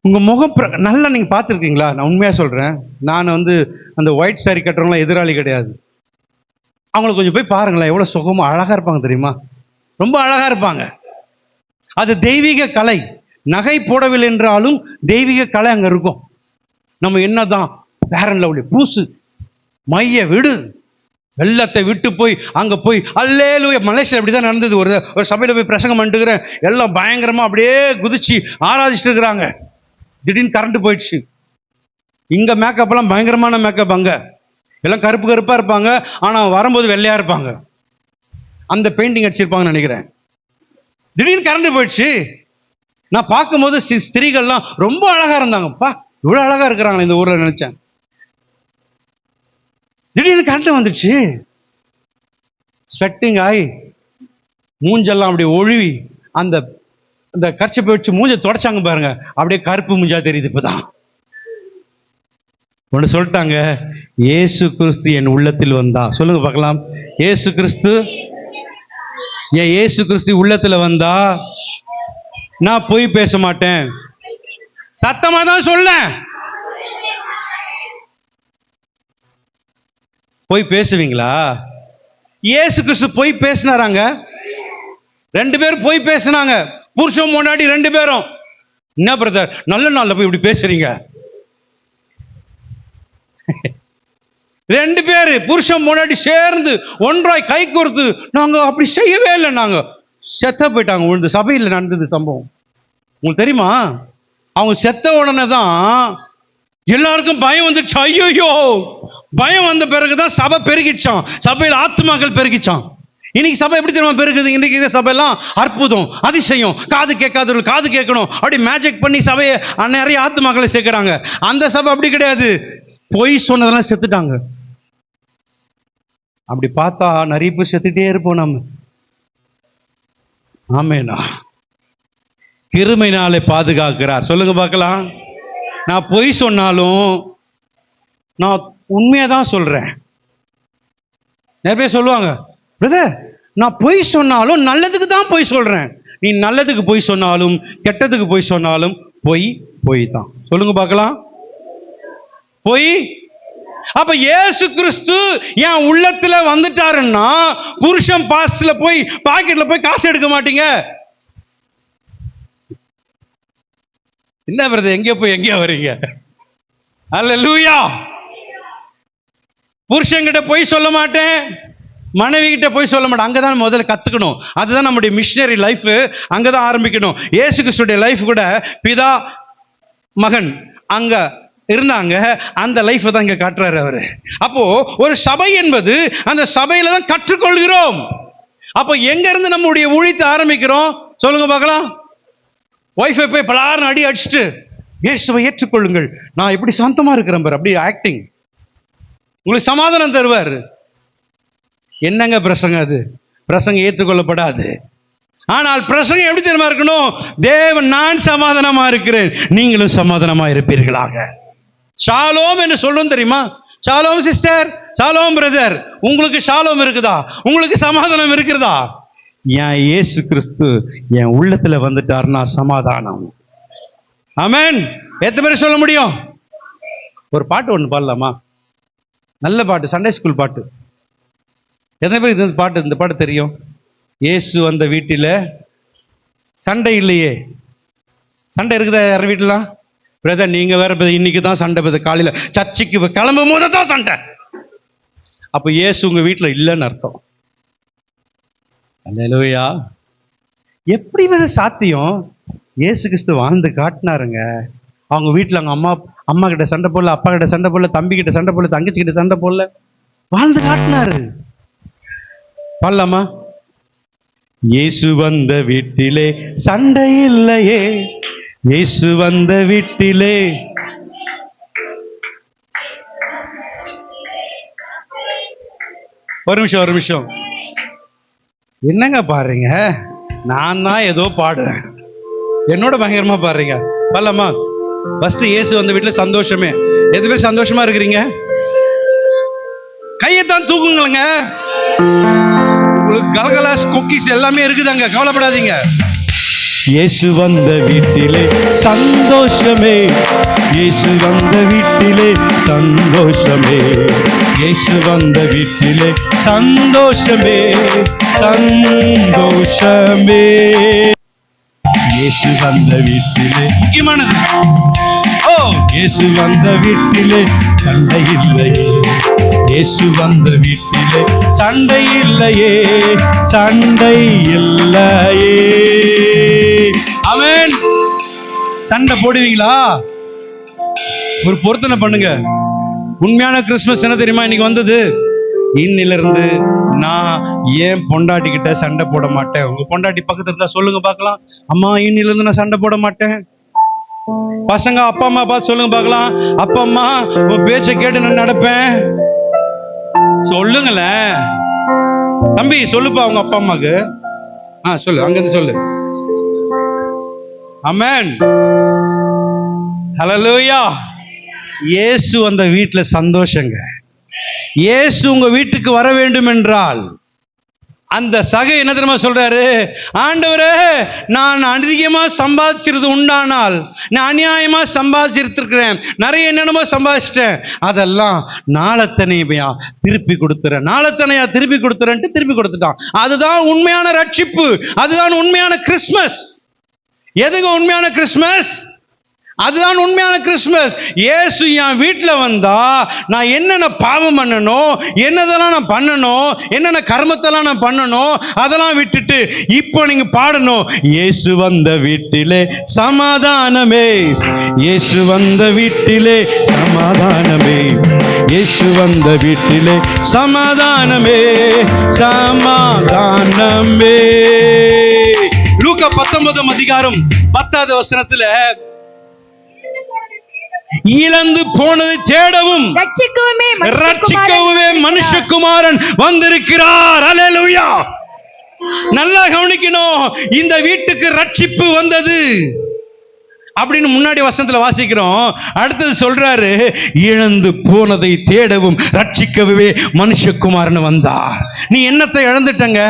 [SPEAKER 1] உங்க முகம் நல்லா நீங்க பார்த்துருக்கீங்களா? நான் உண்மையா சொல்றேன். நான் அந்த ஒயிட் சாரி கட்டுறவங்களாம் எதிராளி கிடையாது. அவங்களை கொஞ்சம் போய் பாருங்களேன், எவ்வளவு சுகமா அழகா இருப்பாங்க தெரியுமா? ரொம்ப அழகா இருப்பாங்க. அது தெய்வீக கலை. நகை போடவில்லை என்றாலும் தெய்வீக கலை அங்க இருக்கும். நம்ம என்னதான் பேரன் லவ்லி பூசு, மைய விடு, வெள்ளத்தை விட்டு போய் அங்க போய் அல்லேலூயா. மலேசியா அப்படிதான் நடந்தது. ஒரு சபையில போய் பிரசங்கம் பண்ணிட்டுக்கிறேன், எல்லாம் பயங்கரமா அப்படியே குதிச்சு ஆராதிச்சுட்டு இருக்கிறாங்க. திடீர்னு கரண்ட் போயிடுச்சு. இங்க மேக்கப் எல்லாம் பயங்கரமான மேக்கப், அங்க எல்லாம் கருப்பு கருப்பா இருப்பாங்க, ஆனா வரும்போது வெள்ளையா இருப்பாங்க. அந்த பெயிண்டிங் அடிச்சிருப்பாங்கன்னு நினைக்கிறேன். திடீர்னு கரண்ட் போயிடுச்சு. நான் பார்க்கும்போது ஸ்திரீகள்லாம் ரொம்ப அழகா இருந்தாங்கப்பா, இவ்வளவு அழகா இருக்கிறாங்க இந்த ஊர்ல நினைச்சேன். திடீர்னு கரண்ட் வந்துடுச்சு. ஸ்வெட்டிங் ஆகி மூஞ்செல்லாம் அப்படி ஒழுவி அந்த கர்ச்சப்பை வச்சு மூஞ்ச தொடச்சாங்க பாருங்க, அப்படியே கருப்பு மூஞ்சா தெரியுது. இப்பதான் ஒன்று சொல்லிட்டாங்க, இயேசு கிறிஸ்து என் உள்ளத்தில் வந்தா. சொல்லுங்க பார்க்கலாம். இயேசு கிறிஸ்து, என் இயேசு கிறிஸ்து உள்ளத்துல வந்தா நான் பொய் பேச மாட்டேன். சத்தமா தான் சொல்ல. பொய் பேசுவீங்களா? இயேசு கிறிஸ்து பொய் பேசினாராங்க. 2 பேரும் பொய் பேசினாங்க. புருஷன் முன்னாடி 2 பேரும். என்ன பிரதர் நல்ல நாள்ல போய் இப்படி பேசுறீங்க? ரெண்டு பேரு புருஷன் முன்னாடி சேர்ந்து ஒன்றாய் கை கோர்த்து, நாங்க அப்படி செய்யவே இல்லை, நாங்க செத்த போயிட்டாங்க விழுந்து. சபையில் நடந்தது சம்பவம் உங்களுக்கு தெரியுமா? அவங்க செத்த உடனே தான் எல்லாருக்கும் பயம் வந்துச்சு. ஐயோ, பயம் வந்த பிறகுதான் சபை பெருகிச்சான், சபையில் ஆத்துமாக்கள் பெருகிச்சான். இன்னைக்கு சபை எப்படி தெரியுமா பெருகுது? இன்னைக்கு சபையெல்லாம் அற்புதம், அதிசயம், காது கேட்காதவர்கள் காது கேட்கணும், அப்படி மேஜிக் பண்ணி சபையை நிறைய ஆத்துமாக்களை சேர்க்கிறாங்க. அந்த சபை அப்படி கிடையாது, பொய் சொன்னதெல்லாம் செத்துட்டாங்க. அப்படி பார்த்தா நிறைய பேர் செத்துட்டே இருப்போம் நம்ம. ஆமேனா, கிருபையினாலே பாதுகாக்கிறார். சொல்லுங்க பார்க்கலாம். நான் பொய் சொன்னாலும் நான் உண்மையை தான் சொல்றேன். நிறைய பேர் சொல்லுவாங்க, பிரதர் நான் பொய் சொன்னாலும் நல்லதுக்கு தான் பொய் சொல்றேன். நீ நல்லதுக்கு பொய் சொன்னாலும் கெட்டதுக்கு பொய் சொன்னாலும் பொய் பொய் தான். சொல்லுங்க பார்க்கலாம். பொய். அப்ப இயேசு கிறிஸ்து என் உள்ளத்துல வந்துட்டாருன்னா, புருஷன் பாஸ்ட்ல போய் பாக்கெட்ல போய் காசு எடுக்க மாட்டீங்க. என்ன பிரதர் எங்க போய் எங்கேயா வரீங்க? அல்லேலூயா. புருஷன்கிட்ட போய் சொல்ல மாட்டேன், மனைவி கிட்ட போய் சொல்ல மாட்டேன். அங்கதான் முதல்ல கத்துக்கணும். அதுதான் நம்முடைய மிஷனரி லைஃப், அங்கதான் ஆரம்பிக்கணும். இயேசு கிறிஸ்துடைய லைஃப் கூட பிதா மகன் அங்க இருந்தாங்க, அந்த லைஃப் தான் இங்க காட்டுறாரு அவரு. அப்போ ஒரு சபை என்பது அந்த சபையில தான் கற்றுக்கொள்கிறோம். அப்போ எங்க இருந்து நம்முடைய ஊழியத்தை ஆரம்பிக்கிறோம்? சொல்லுங்க பார்க்கலாம். ஒய்ஃபை போய் பலாறு அடி அடிச்சுட்டு இயேசுவை ஏற்றுக்கொள்ளுங்கள், நான் எப்படி சாந்தமா இருக்கிறேன் பாரு, அப்படி ஆக்டிங், உங்களுக்கு சமாதானம் தருவார். என்னங்க பிரசங்கம் அது? பிரசங்கம் ஏற்றுக்கொள்ளப்படாது. ஆனால் பிரசங்கம் எப்படி தெரியுமா இருக்கணும்? தேவன் நான் சமாதானமா இருக்கிறேன், நீங்களும் சமாதானமா இருப்பீர்களாக. ஷாலோம் என்று சொல்லணும் தெரியுமா? Shalom sister, Shalom brother. உங்களுக்கு ஷாலோம் இருக்குதா? உங்களுக்கு சமாதானம் இருக்கிறதா? என் இயேசு கிறிஸ்து என் உள்ளத்துல வந்துட்டார்னா சமாதானம். ஆமென். எத்தனை பேர் சொல்ல முடியும்? ஒரு பாட்டு ஒன்று பாடலாமா? நல்ல பாட்டு, சண்டே ஸ்கூல் பாட்டு. எத்தனை பேர் இந்த பாட்டு தெரியும்? இயேசு அந்த வீட்டில சண்டை இல்லையே. சண்டை இருக்குதா யார் வீட்டுலாம்? பிரதர் நீங்க வேற இன்னைக்கு தான் சண்டை, பிரதர் காலையில சர்ச்சுக்கு கிளம்பும் போது தான் சண்டை. அப்ப இயேசு உங்க வீட்டுல இல்லைன்னு அர்த்தம். அல்லேலூயா. எப்படி சாத்தியம்? இயேசு கிறிஸ்து வாழ்ந்து காட்டினாருங்க. அவங்க வீட்டுல அவங்க அம்மா கிட்ட சண்டை போடல, அப்பா கிட்ட சண்டை போடல, தம்பி கிட்ட சண்டை போடல, தங்கச்சி கிட்ட சண்டை போடல, வாழ்ந்து காட்டினாரு. பாடலாமா? இயேசு வந்த வீட்டிலே சண்டை இல்லையே, இயேசு வந்த வீட்டிலே. ஒரு நிமிஷம். என்னங்க பாருங்க, நான் தான் ஏதோ பாடுறேன், என்னோட பயங்கரமா பாடுறீங்க. பாடலாமா? ஃபர்ஸ்ட் இயேசு வந்த வீட்டுல சந்தோஷமே. எது பேர் சந்தோஷமா இருக்கிறீங்க? கையைத்தான் தூக்குங்களேங்க. கலகலாஸ் குக்கீஸ் எல்லாமே இருக்குதாங்க, கவலைப்படாதீங்க. இயேசு வந்த வீட்டிலே சந்தோஷமே, இயேசு வந்த வீட்டிலே சந்தோஷமே, இயேசு வந்த வீட்டிலே சந்தோஷமே, சந்தோஷமே. இயேசு வந்த வீட்டிலே முக்கியமானது. ஓ, இயேசு வந்த வீட்டிலே சண்டை இல்லையே, இயேசு வந்த வீட்டிலே சண்டை இல்லையே, சண்டை இல்லையே. ஆமென். சண்டை போடுவீங்களா? ஒரு பொருத்தனை பண்ணுங்க. உண்மையான கிறிஸ்துமஸ் என்ன தெரியுமா இன்னைக்கு வந்தது? இன்னிலிருந்து நான் ஏன் பொண்டாட்டி கிட்ட சண்டை போட மாட்டேன். உங்க பொண்டாட்டி பக்கத்துல இருந்தா சொல்லுங்க பார்க்கலாம். அம்மா இன்னிலிருந்து நான் சண்டை போட மாட்டேன். பசங்க அப்பா அம்மா பார்த்து சொல்லுங்க பார்க்கலாம். அப்பா அம்மா உன் பேச்ச கேட்டு நான் நடப்பேன். சொல்லுங்களேன். தம்பி சொல்லுப்பா உங்க அப்பா அம்மாக்கு. சொல்லு, அங்கிருந்து சொல்லு. ஆமென். ஹல்லேலூயா. இயேசு அந்த வீட்டுல சந்தோஷங்க. இயேசு உங்க வீட்டுக்கு வர வேண்டும் என்றால் அந்த சகை என்ன தெரியுமா சொல்றாரு? ஆண்டவரே, நான் அதிகமா சம்பாதிச்சிருது உண்டானால், நான் அநியாயமா சம்பாதிச்சிருக்கிறேன், நிறைய என்னென்னமோ சம்பாதிச்சிட்டேன், அதெல்லாம் நாளத்தனையா திருப்பி கொடுத்துறேன், நாளத்தனையா திருப்பி கொடுத்துறேன்ட்டு திருப்பி கொடுத்துட்டான். அதுதான் உண்மையான ரட்சிப்பு, அதுதான் உண்மையான கிறிஸ்மஸ். எதுங்க உண்மையான கிறிஸ்மஸ்? அதுதான் உண்மையான கிறிஸ்மஸ். இயேசு என் வீட்டில் வந்தா நான் என்னென்ன பாவம் பண்ணணும், என்னதெல்லாம் நான் பண்ணணும், என்னென்ன கர்மத்தெல்லாம் நான் பண்ணணும், அதெல்லாம் விட்டுட்டு இப்போ நீங்க பாடணும், இயேசு வந்த வீட்டிலே சமாதானமே, இயேசு வந்த வீட்டிலே சமாதானமே, இயேசு வந்த வீட்டிலே சமாதானமே, சமாதானமே. லூக்கா 19 அதிகாரம் 10வது வசனத்துல இழந்து போனதை தேடவும் ரட்சிக்கவே மனுஷகுமாரன் வந்திருக்கிறார். அல்லேலூயா. நல்லா கவனிக்கணும், இந்த வீட்டுக்கு ரட்சிப்பு வந்தது அப்படின்னு முன்னாடி வசனத்துல வாசிக்கிறோம். அடுத்தது சொல்றாரு, இழந்து போனதை தேடவும் ரட்சிக்கவே மனுஷகுமாரன் வந்தார். நீ என்னத்தை இழந்துட்டங்க?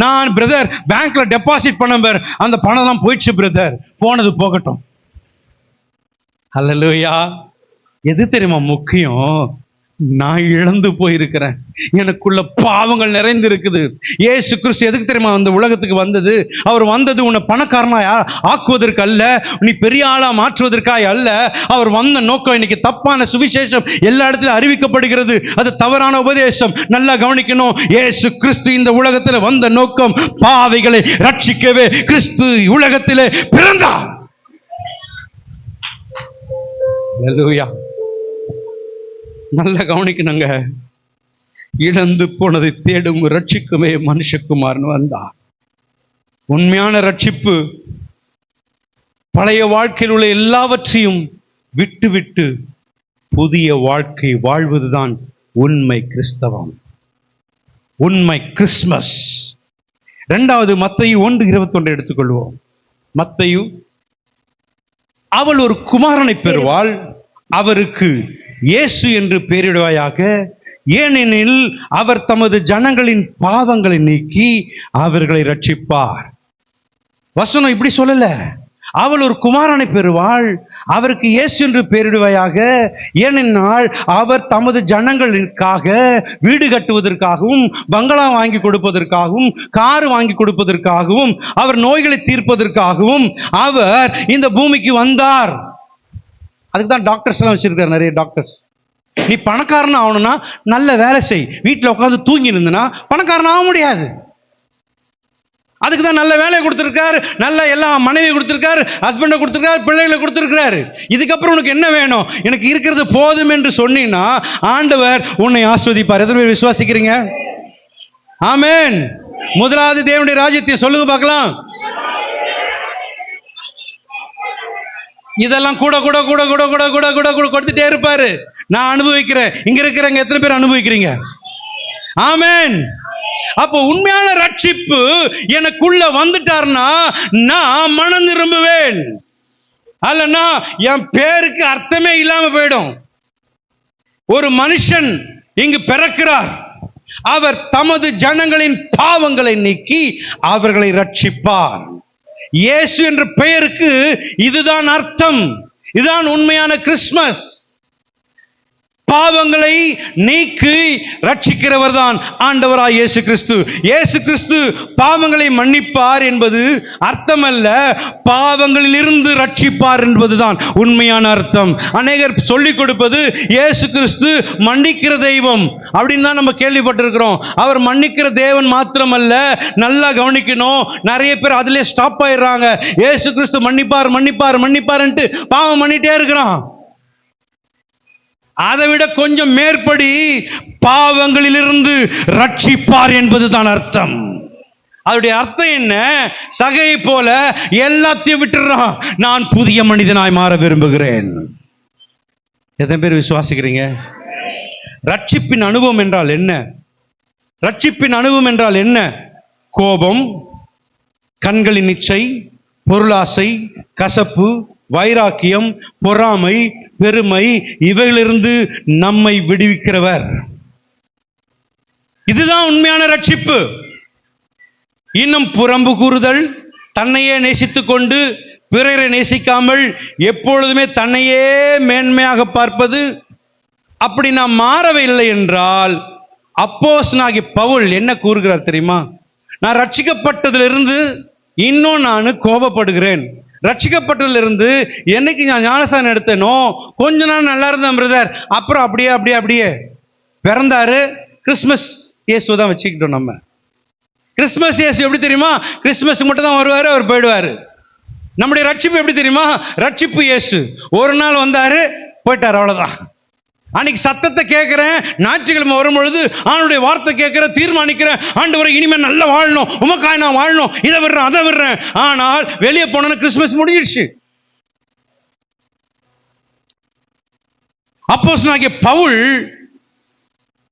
[SPEAKER 1] நான் பிரதர் பேங்க்ல டெபாசிட் பண்ண அந்த பணம் தான் போயிடுச்சு பிரதர். போனது போகட்டும். அல்லேலூயா. எது தெரியுமா முக்கியம்? நான் இழந்து போயிருக்கிறேன், எனக்குள்ள பாவங்கள் நிறைந்து இருக்குது. இயேசு கிறிஸ்து எதுக்கு தெரியுமா அந்த உலகத்துக்கு வந்தது? அவர் வந்தது உன்னை பணக்காரனா ஆக்குவதற்கு அல்ல, நீ பெரிய ஆளா மாற்றுவதற்காக அல்ல. அவர் வந்த நோக்கம், இன்னைக்கு தப்பான சுவிசேஷம் எல்லா இடத்திலும் அறிவிக்கப்படுகிறது, அது தவறான உபதேசம். நல்லா கவனிக்கணும், இயேசு கிறிஸ்து இந்த உலகத்தில் வந்த நோக்கம் பாவிகளை ரட்சிக்கவே கிறிஸ்து உலகத்திலே பிறந்தார். அல்லேலூயா. நல்ல கவனிக்கணுங்க, இழந்து போனதை தேடும் ரட்சிக்குமே மனுஷகுமாரன் வந்தார். உண்மையான ரட்சிப்பு பழைய வாழ்க்கையில் உள்ள எல்லாவற்றையும் விட்டு விட்டு புதிய வாழ்க்கை வாழ்வதுதான் உண்மை கிறிஸ்தவம், உண்மை கிறிஸ்மஸ். இரண்டாவது மத்தேயு 1:21 எடுத்துக்கொள்வோம். மத்தேயு, அவள் ஒரு குமாரனை பெறுவாள், அவருக்கு இயேசு என்று பெயரிடுவாயாக, ஏனெனில் அவர் தமது ஜனங்களின் பாவங்களை நீக்கி அவர்களை ரட்சிப்பார். வசனம் இப்படி சொல்லல, அவள் ஒரு குமாரனை பெறுவாள், அவருக்கு இயேசு என்று பெயரிடுவாயாக, ஏனென்றால் அவர் தமது ஜனங்களுக்காக வீடு கட்டுவதற்காகவும் பங்களா வாங்கி கொடுப்பதற்காகவும் கார் வாங்கி கொடுப்பதற்காகவும் அவர் நோய்களை தீர்ப்பதற்காகவும் அவர் இந்த பூமிக்கு வந்தார். அதுக்கு தான் டாக்டர்ஸ் எல்லாம் வச்சிருக்காரு, நிறைய டாக்டர்ஸ். நீ பணக்காரன் ஆகணும்னா நல்ல வேலை செய், வீட்டில் உட்காந்து தூங்கி இருந்தனா பணக்காரன் ஆக முடியாது. அதுக்கு தான் நல்ல வேலையை கொடுத்துருக்காரு, நல்ல எல்லா மனைவி கொடுத்துருக்காரு, ஹஸ்பண்டை கொடுத்துருக்காரு, பிள்ளைகளை கொடுத்துருக்கிறாரு. இதுக்கப்புறம் உனக்கு என்ன வேணும்? எனக்கு இருக்கிறது போதும் என்று சொன்னீங்கன்னா ஆண்டவர் உன்னை ஆஸ்வதிப்பார். எத்தனை பேர் விசுவாசிக்கிறீங்க? ஆமென். முதலாவது தேவனுடைய ராஜ்யத்தை சொல்லுங்க பார்க்கலாம். இதெல்லாம் கூட கூட கூட கூட கூட கூட கூட கூட கொடுத்துட்டே இருப்பாரு. நான் அனுபவிக்கிறேன். இங்க இருக்கிறவங்க எத்தனை பேர் அனுபவிக்கிறீங்க? ஆமென். அப்போ உண்மையான ரட்சிப்பு எனக்குள்ள வந்துட்டார்னா நான் மனம் திரும்புவேன். அல்லனா என் பேருக்கு அர்த்தமே இல்லாம போயிடும். ஒரு மனுஷன் இங்கு பிறக்கிறார், அவர் தமது ஜனங்களின் பாவங்களை நீக்கி அவர்களை ரட்சிப்பார். இயேசு என்ற பெயருக்கு இதுதான் அர்த்தம். இதுதான் உண்மையான கிறிஸ்மஸ். பாவங்களை நீக்கி ரட்சிக்கிறவர் தான் ஆண்டவராய் இயேசு கிறிஸ்து. இயேசு கிறிஸ்து பாவங்களை மன்னிப்பார் என்பது அர்த்தமல்ல, பாவங்களிலிருந்து ரட்சிப்பார் என்பதுதான் உண்மையான அர்த்தம். அநேகர் சொல்லிக் கொடுப்பது இயேசு கிறிஸ்து மன்னிக்கிற தெய்வம் அப்படின்னு தான் நம்ம கேள்விப்பட்டிருக்கிறோம். அவர் மன்னிக்கிற தேவன் மாத்திரமல்ல, நல்லா கவனிக்கணும், நிறைய பேர் அதிலே ஸ்டாப் ஆயிடுறாங்க. இயேசு கிறிஸ்து மன்னிப்பார் மன்னிப்பார் மன்னிப்பார்ன்ட்டு பாவம் பண்ணிட்டே இருக்கிறான். அதை விட கொஞ்சம் மேற்படி பாவங்களிலிருந்து ரட்சிப்பார் என்பதுதான் அர்த்தம். அதோடைய அர்த்தம் என்ன? சகையை போல எல்லாத்தையும் விட்டுறான், நான் புதிய மனிதனாய் மாற விரும்புகிறேன். எத்தனை பேர் விசுவாசிக்கிறீங்க? ரட்சிப்பின் அனுபவம் என்றால் என்ன? ரட்சிப்பின் அனுபவம் என்றால் என்ன? கோபம், கண்களின் இச்சை, பொருளாசை, கசப்பு, வைராக்கியம், பொறாமை, பெருமை, இவைகளிலிருந்து நம்மை விடுவிக்கிறவர். இதுதான் உண்மையான ரட்சிப்பு. இன்னும் புறம்பு கூறுதல், தன்னையே நேசித்துக் கொண்டு பிறரை நேசிக்காமல் எப்பொழுதுமே தன்னையே மேன்மையாக பார்ப்பது, அப்படி நாம் மாறவில்லை என்றால் அப்போஸ்தலனாகிய பவுல் என்ன கூறுகிறார் தெரியுமா? நான் ரட்சிக்கப்பட்டதிலிருந்து இன்னும் நான் கோபப்படுகிறேன், ரட்சிக்கப்பட்டதிலிருந்து என்னைக்கு நான் ஞானஸ்நானம் எடுத்தேனோ கொஞ்ச நாள் நல்லா இருந்தேன் பிரதர், அப்புறம் அப்படியே பிறந்தாரு. கிறிஸ்மஸ் இயேசு தான் வச்சுக்கிட்டோம் நம்ம. கிறிஸ்மஸ் இயேசு எப்படி தெரியுமா? கிறிஸ்மஸ் மட்டும் தான் வருவாரு, அவர் போயிடுவாரு. நம்முடைய ரட்சிப்பு எப்படி தெரியுமா? ரட்சிப்பு இயேசு ஒரு நாள் வந்தாரு, போயிட்டார், அவ்வளவுதான். அன்னைக்கு சத்தத்தை கேட்கிறேன், ஞாயிற்றுக்கிழமை வரும்பொழுது ஆண்டுடைய வார்த்தை கேட்கிறேன், தீர்மானிக்கிறேன், ஆண்டவரை இனிமேல் நல்லா வாழணும், உமக்காய் நான் வாழணும், இதை விடுறேன் அதை விடுறேன். ஆனால் வெளியே போனோன்னு கிறிஸ்மஸ் முடிஞ்சிடுச்சு. அப்போஸ்தலனாகிய பவுல்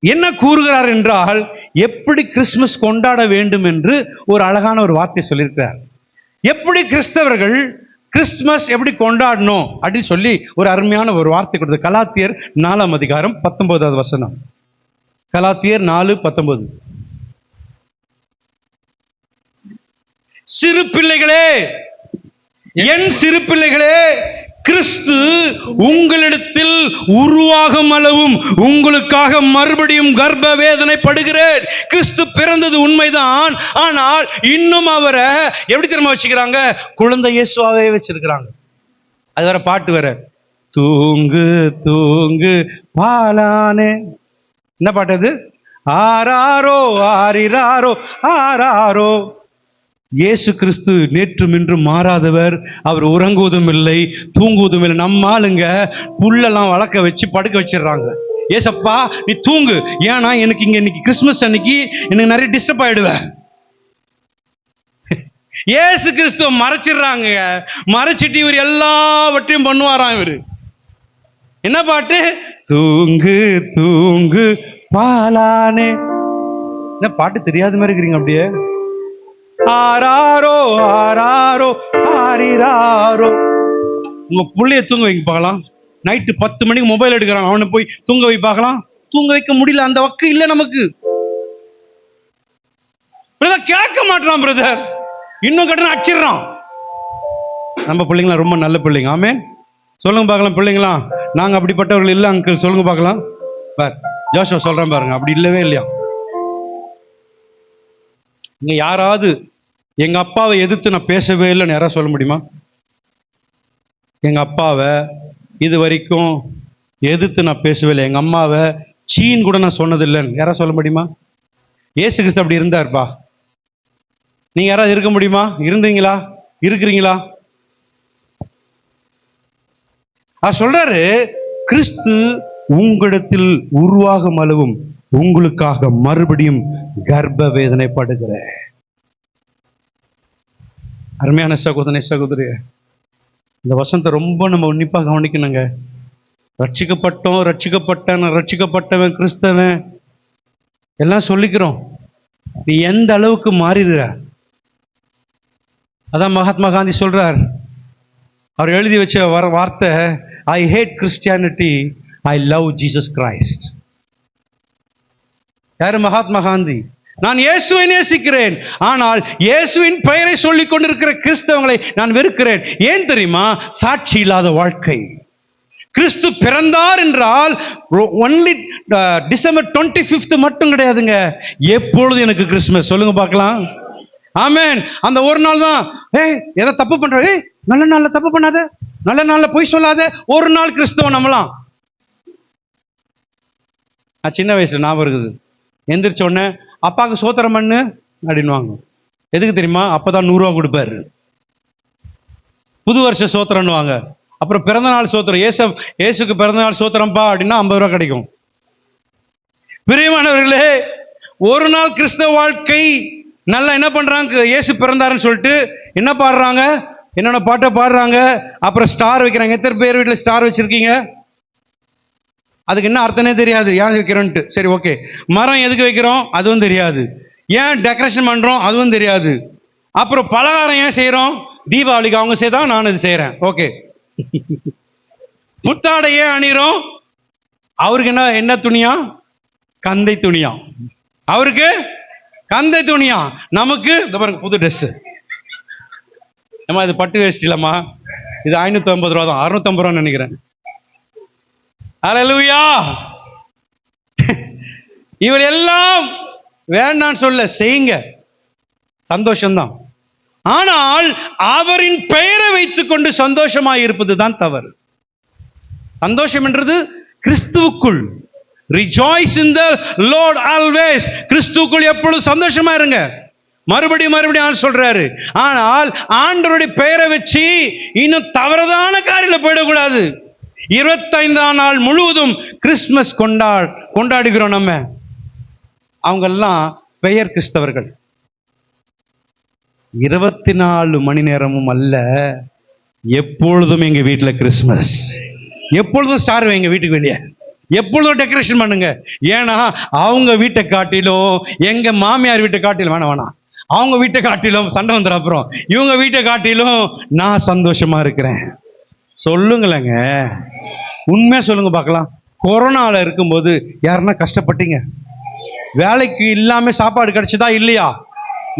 [SPEAKER 1] என்ன கூறுகிறார் என்றால், எப்படி கிறிஸ்துமஸ் கொண்டாட வேண்டும் என்று ஒரு அழகான ஒரு வார்த்தை சொல்லியிருக்கிறார். எப்படி கிறிஸ்தவர்கள் கிறிஸ்துமஸ் எப்படி கொண்டாடணும் அப்படின்னு சொல்லி ஒரு அருமையான ஒரு வார்த்தை கொடுத்தது. கலாத்தியர் 4:19. கலாத்தியர் 4:19. சிறு பிள்ளைகளே, என் சிறு பிள்ளைகளே, கிறிஸ்து உங்களிடத்தில் உருவாகும் அளவும் உங்களுக்காக மறுபடியும் கர்ப்ப வேதனைப்படுகிறேன். கிறிஸ்து பிறந்தது உண்மைதான், ஆனால் இன்னும் அவரை எப்படி தெரியுமா வச்சுக்கிறாங்க? குழந்தை இயேசுவாவே வச்சிருக்கிறாங்க. அது வேற பாட்டு வேற, தூங்கு தூங்கு பாலானே. என்ன பாட்டு அது? ஆராரோ ஆரிராரோ ஆராரோ. இயேசு கிறிஸ்து நேற்றும் இன்றும் மாறாதவர். அவர் உறங்குவதும் இல்லை, தூங்குவதும் இல்லை. நம்ம ஆளுங்க புல்லெல்லாம் வளர்க்க வச்சு படுக்க வச்சிடுறாங்க. ஏசப்பா நீ தூங்கு, ஏன்னா எனக்கு இங்க இன்னைக்கு கிறிஸ்துமஸ் அன்னைக்கு எனக்கு நிறைய டிஸ்டர்ப் ஆயிடுவேன். இயேசு கிறிஸ்துவ மறைச்சிடுறாங்க. மறைச்சிட்டு இவர் எல்லாவற்றையும் பண்ணுவாராம். இவரு என்ன பாட்டு? தூங்கு தூங்கு பாலானே. என்ன பாட்டு தெரியாத மாதிரி இருக்கிறீங்க அப்படியே? ஆராரோ ஆராரோ ஆரிராரோ. உங்க புள்ளைய தூங்க வைக்க பார்க்கலாம். நைட்டு 10 மணிக்கு மொபைல் எடுக்கிறான், அவனை போய் தூங்க வை பார்க்கலாம். தூங்க வைக்க முடியல, அந்த வக்கு இல்லை நமக்கு. பிரதர் கேட்க மாட்டான், பிரதர் இன்னும் கட்டணம் அடிச்சிடறான். நம்ம பிள்ளைங்களா ரொம்ப நல்ல பிள்ளைங்க. ஆமே சொல்லுங்க பார்க்கலாம். பிள்ளைங்களா நாங்க அப்படிப்பட்டவர்கள் இல்லை அங்கிள், சொல்லுங்க பார்க்கலாம். ஜோஷுவா சொல்றேன் பாருங்க, அப்படி இல்லவே இல்லையா? இங்க யாராவது எங்க அப்பாவை எதிர்த்து நான் பேசவே இல்லைன்னு யாராவது சொல்ல முடியுமா? எங்க அப்பாவை இது வரைக்கும் எதிர்த்து நான் பேசவே இல்லை. எங்க அம்மாவை சீன் கூட நான் சொன்னதில்லைன்னு யாராவது சொல்ல முடியுமா? இயேசு கிறிஸ்து அப்படி இருந்தார்ப்பா. நீங்க யாராவது இருக்க முடியுமா? இருந்தீங்களா? இருக்கிறீங்களா? அவர் சொல்றாரு, கிறிஸ்து உங்களிடத்தில் உருவாகும் அளவும் உங்களுக்காக மறுபடியும் கர்ப்ப வேதனைப்படுகிற. அருமையான சகோதரனே சகோதரிய, இந்த வசனத்தை ரொம்ப நம்ம உன்னிப்பா கவனிக்கணுங்க. ரட்சிக்கப்பட்டோம், ரட்சிக்கப்பட்டவன் கிறிஸ்தவன் எல்லாம் சொல்லிக்கிறோம். நீ எந்த அளவுக்கு மாறிடுற? அதான் மகாத்மா காந்தி சொல்றார். அவர் எழுதி வச்ச வார்த்தை, I hate Christianity, I love Jesus Christ. யாரு? மகாத்மா காந்தி. நான் இயேசுவை நேசிக்கிறேன், ஆனால் இயேசுவின் பெயரை சொல்லிக் கொண்டிருக்கிற கிறிஸ்தவங்களை நான் வெறுக்கிறேன். ஏன் தெரியுமா? சாட்சி இல்லாத வாழ்க்கை. கிறிஸ்து பிறந்தார் என்றால் ஒன்லி டிசம்பர் 25 மட்டும் கிடையாதுங்க. எப்பொழுது எனக்கு கிறிஸ்துமஸ் சொல்லுங்க பார்க்கலாம். ஆமென். அந்த ஒரு நாள் தான். எதை தப்பு பண்ற? நல்ல நாள்ல தப்பு பண்ணாத, நல்ல நாள்ல பொய் சொல்லாத. ஒரு நாள் கிறிஸ்தவன் நம்மளாம். நான் சின்ன வயசுல ஞாபகம் இருக்குது, எந்திரிச்ச உடனே அப்பாவுக்கு சோத்திரம் பண்ணு அப்படின்வாங்க. எதுக்கு தெரியுமா? அப்பதான் 100 ரூபா கொடுப்பாரு. புது வருஷ சோத்திரம்னுவாங்க. அப்புறம் பிறந்த நாள் சோத்திரம், இயேசுக்கு பிறந்த நாள் சோத்திரம்பா அப்படின்னா 50 ரூபா கிடைக்கும். பிரியமானவர்களே, ஒரு நாள் கிறிஸ்தவ வாழ்க்கை நல்லா என்ன பண்றாங்க? இயேசு பிறந்தாருன்னு சொல்லிட்டு என்ன பாடுறாங்க? என்னென்ன பாட்டை பாடுறாங்க. அப்புறம் ஸ்டார் வைக்கிறாங்க. எத்தனை பேர் வீட்டில் ஸ்டார் வச்சிருக்கீங்க? அதுக்கு என்ன அர்த்தமே தெரியாது, ஏன் வைக்கிறோன்ட்டு. சரி ஓகே. மரம் எதுக்கு வைக்கிறோம் அதுவும் தெரியாது. ஏன் டெக்கரேஷன் பண்றோம் அதுவும் தெரியாது. அப்புறம் பலகாரம் ஏன் செய்யறோம்? தீபாவளிக்கு அவங்க செய்தா நான் இது செய்யறேன். ஓகே. புத்தாடை ஏன் அணிகிறோம்? அவருக்கு என்ன துணியா? கந்தை துணியா. அவருக்கு கந்தை துணியா. நமக்கு இந்த பாருங்க புது ட்ரெஸ். ஏமா இது பட்டு வேஸ்ட் இல்லம்மா, இது 550 ரூபா தான், 650 ரூபான்னு நினைக்கிறேன். அல்லேலூயா. இவர் எல்லாம் வேண்டான்னு சொல்ல, செய்யுங்க, சந்தோஷம்தான். ஆனால் அவரின் பெயரை வைத்துக் கொண்டு சந்தோஷமாய் இருப்பது தான் தவறு. சந்தோஷம் என்றது கிறிஸ்துவுக்குள். Rejoice in the Lord always. கிறிஸ்துவுக்குள் எப்பொழுதும் சந்தோஷமா இருங்க. மறுபடியும் சொல்றாரு. ஆனால் ஆண்டவருடைய பெயரை வச்சு இன்னும் தவறான காரியத்துல போயிடக்கூடாது. 25ஆம் நாள் முழுவதும் கிறிஸ்துமஸ் கொண்டாடுகிறோம். நம்ம அவங்கெல்லாம் பெயர் கிறிஸ்தவர்கள். 24 மணி நேரமும் அல்ல, எப்பொழுதும் எங்க வீட்டுல கிறிஸ்துமஸ், எப்பொழுதும் ஸ்டார் வைங்க வீட்டுக்கு வெளியே, எப்பொழுதும் டெக்கரேஷன் பண்ணுங்க. ஏன்னா அவங்க வீட்டை காட்டிலும் எங்க மாமியார் வீட்டை காட்டிலும் வேணாம், அவங்க வீட்டை காட்டிலும் சண்டை வந்துடும். அப்புறம் இவங்க வீட்டை காட்டிலும் நான் சந்தோஷமா இருக்கிறேன். சொல்லுங்களேங்க, உண்மையா சொல்லுங்க பார்க்கலாம். கொரோனால இருக்கும்போது யாருன்னா கஷ்டப்பட்டீங்க? வேலைக்கு இல்லாம சாப்பாடு கிடைச்சதா இல்லையா?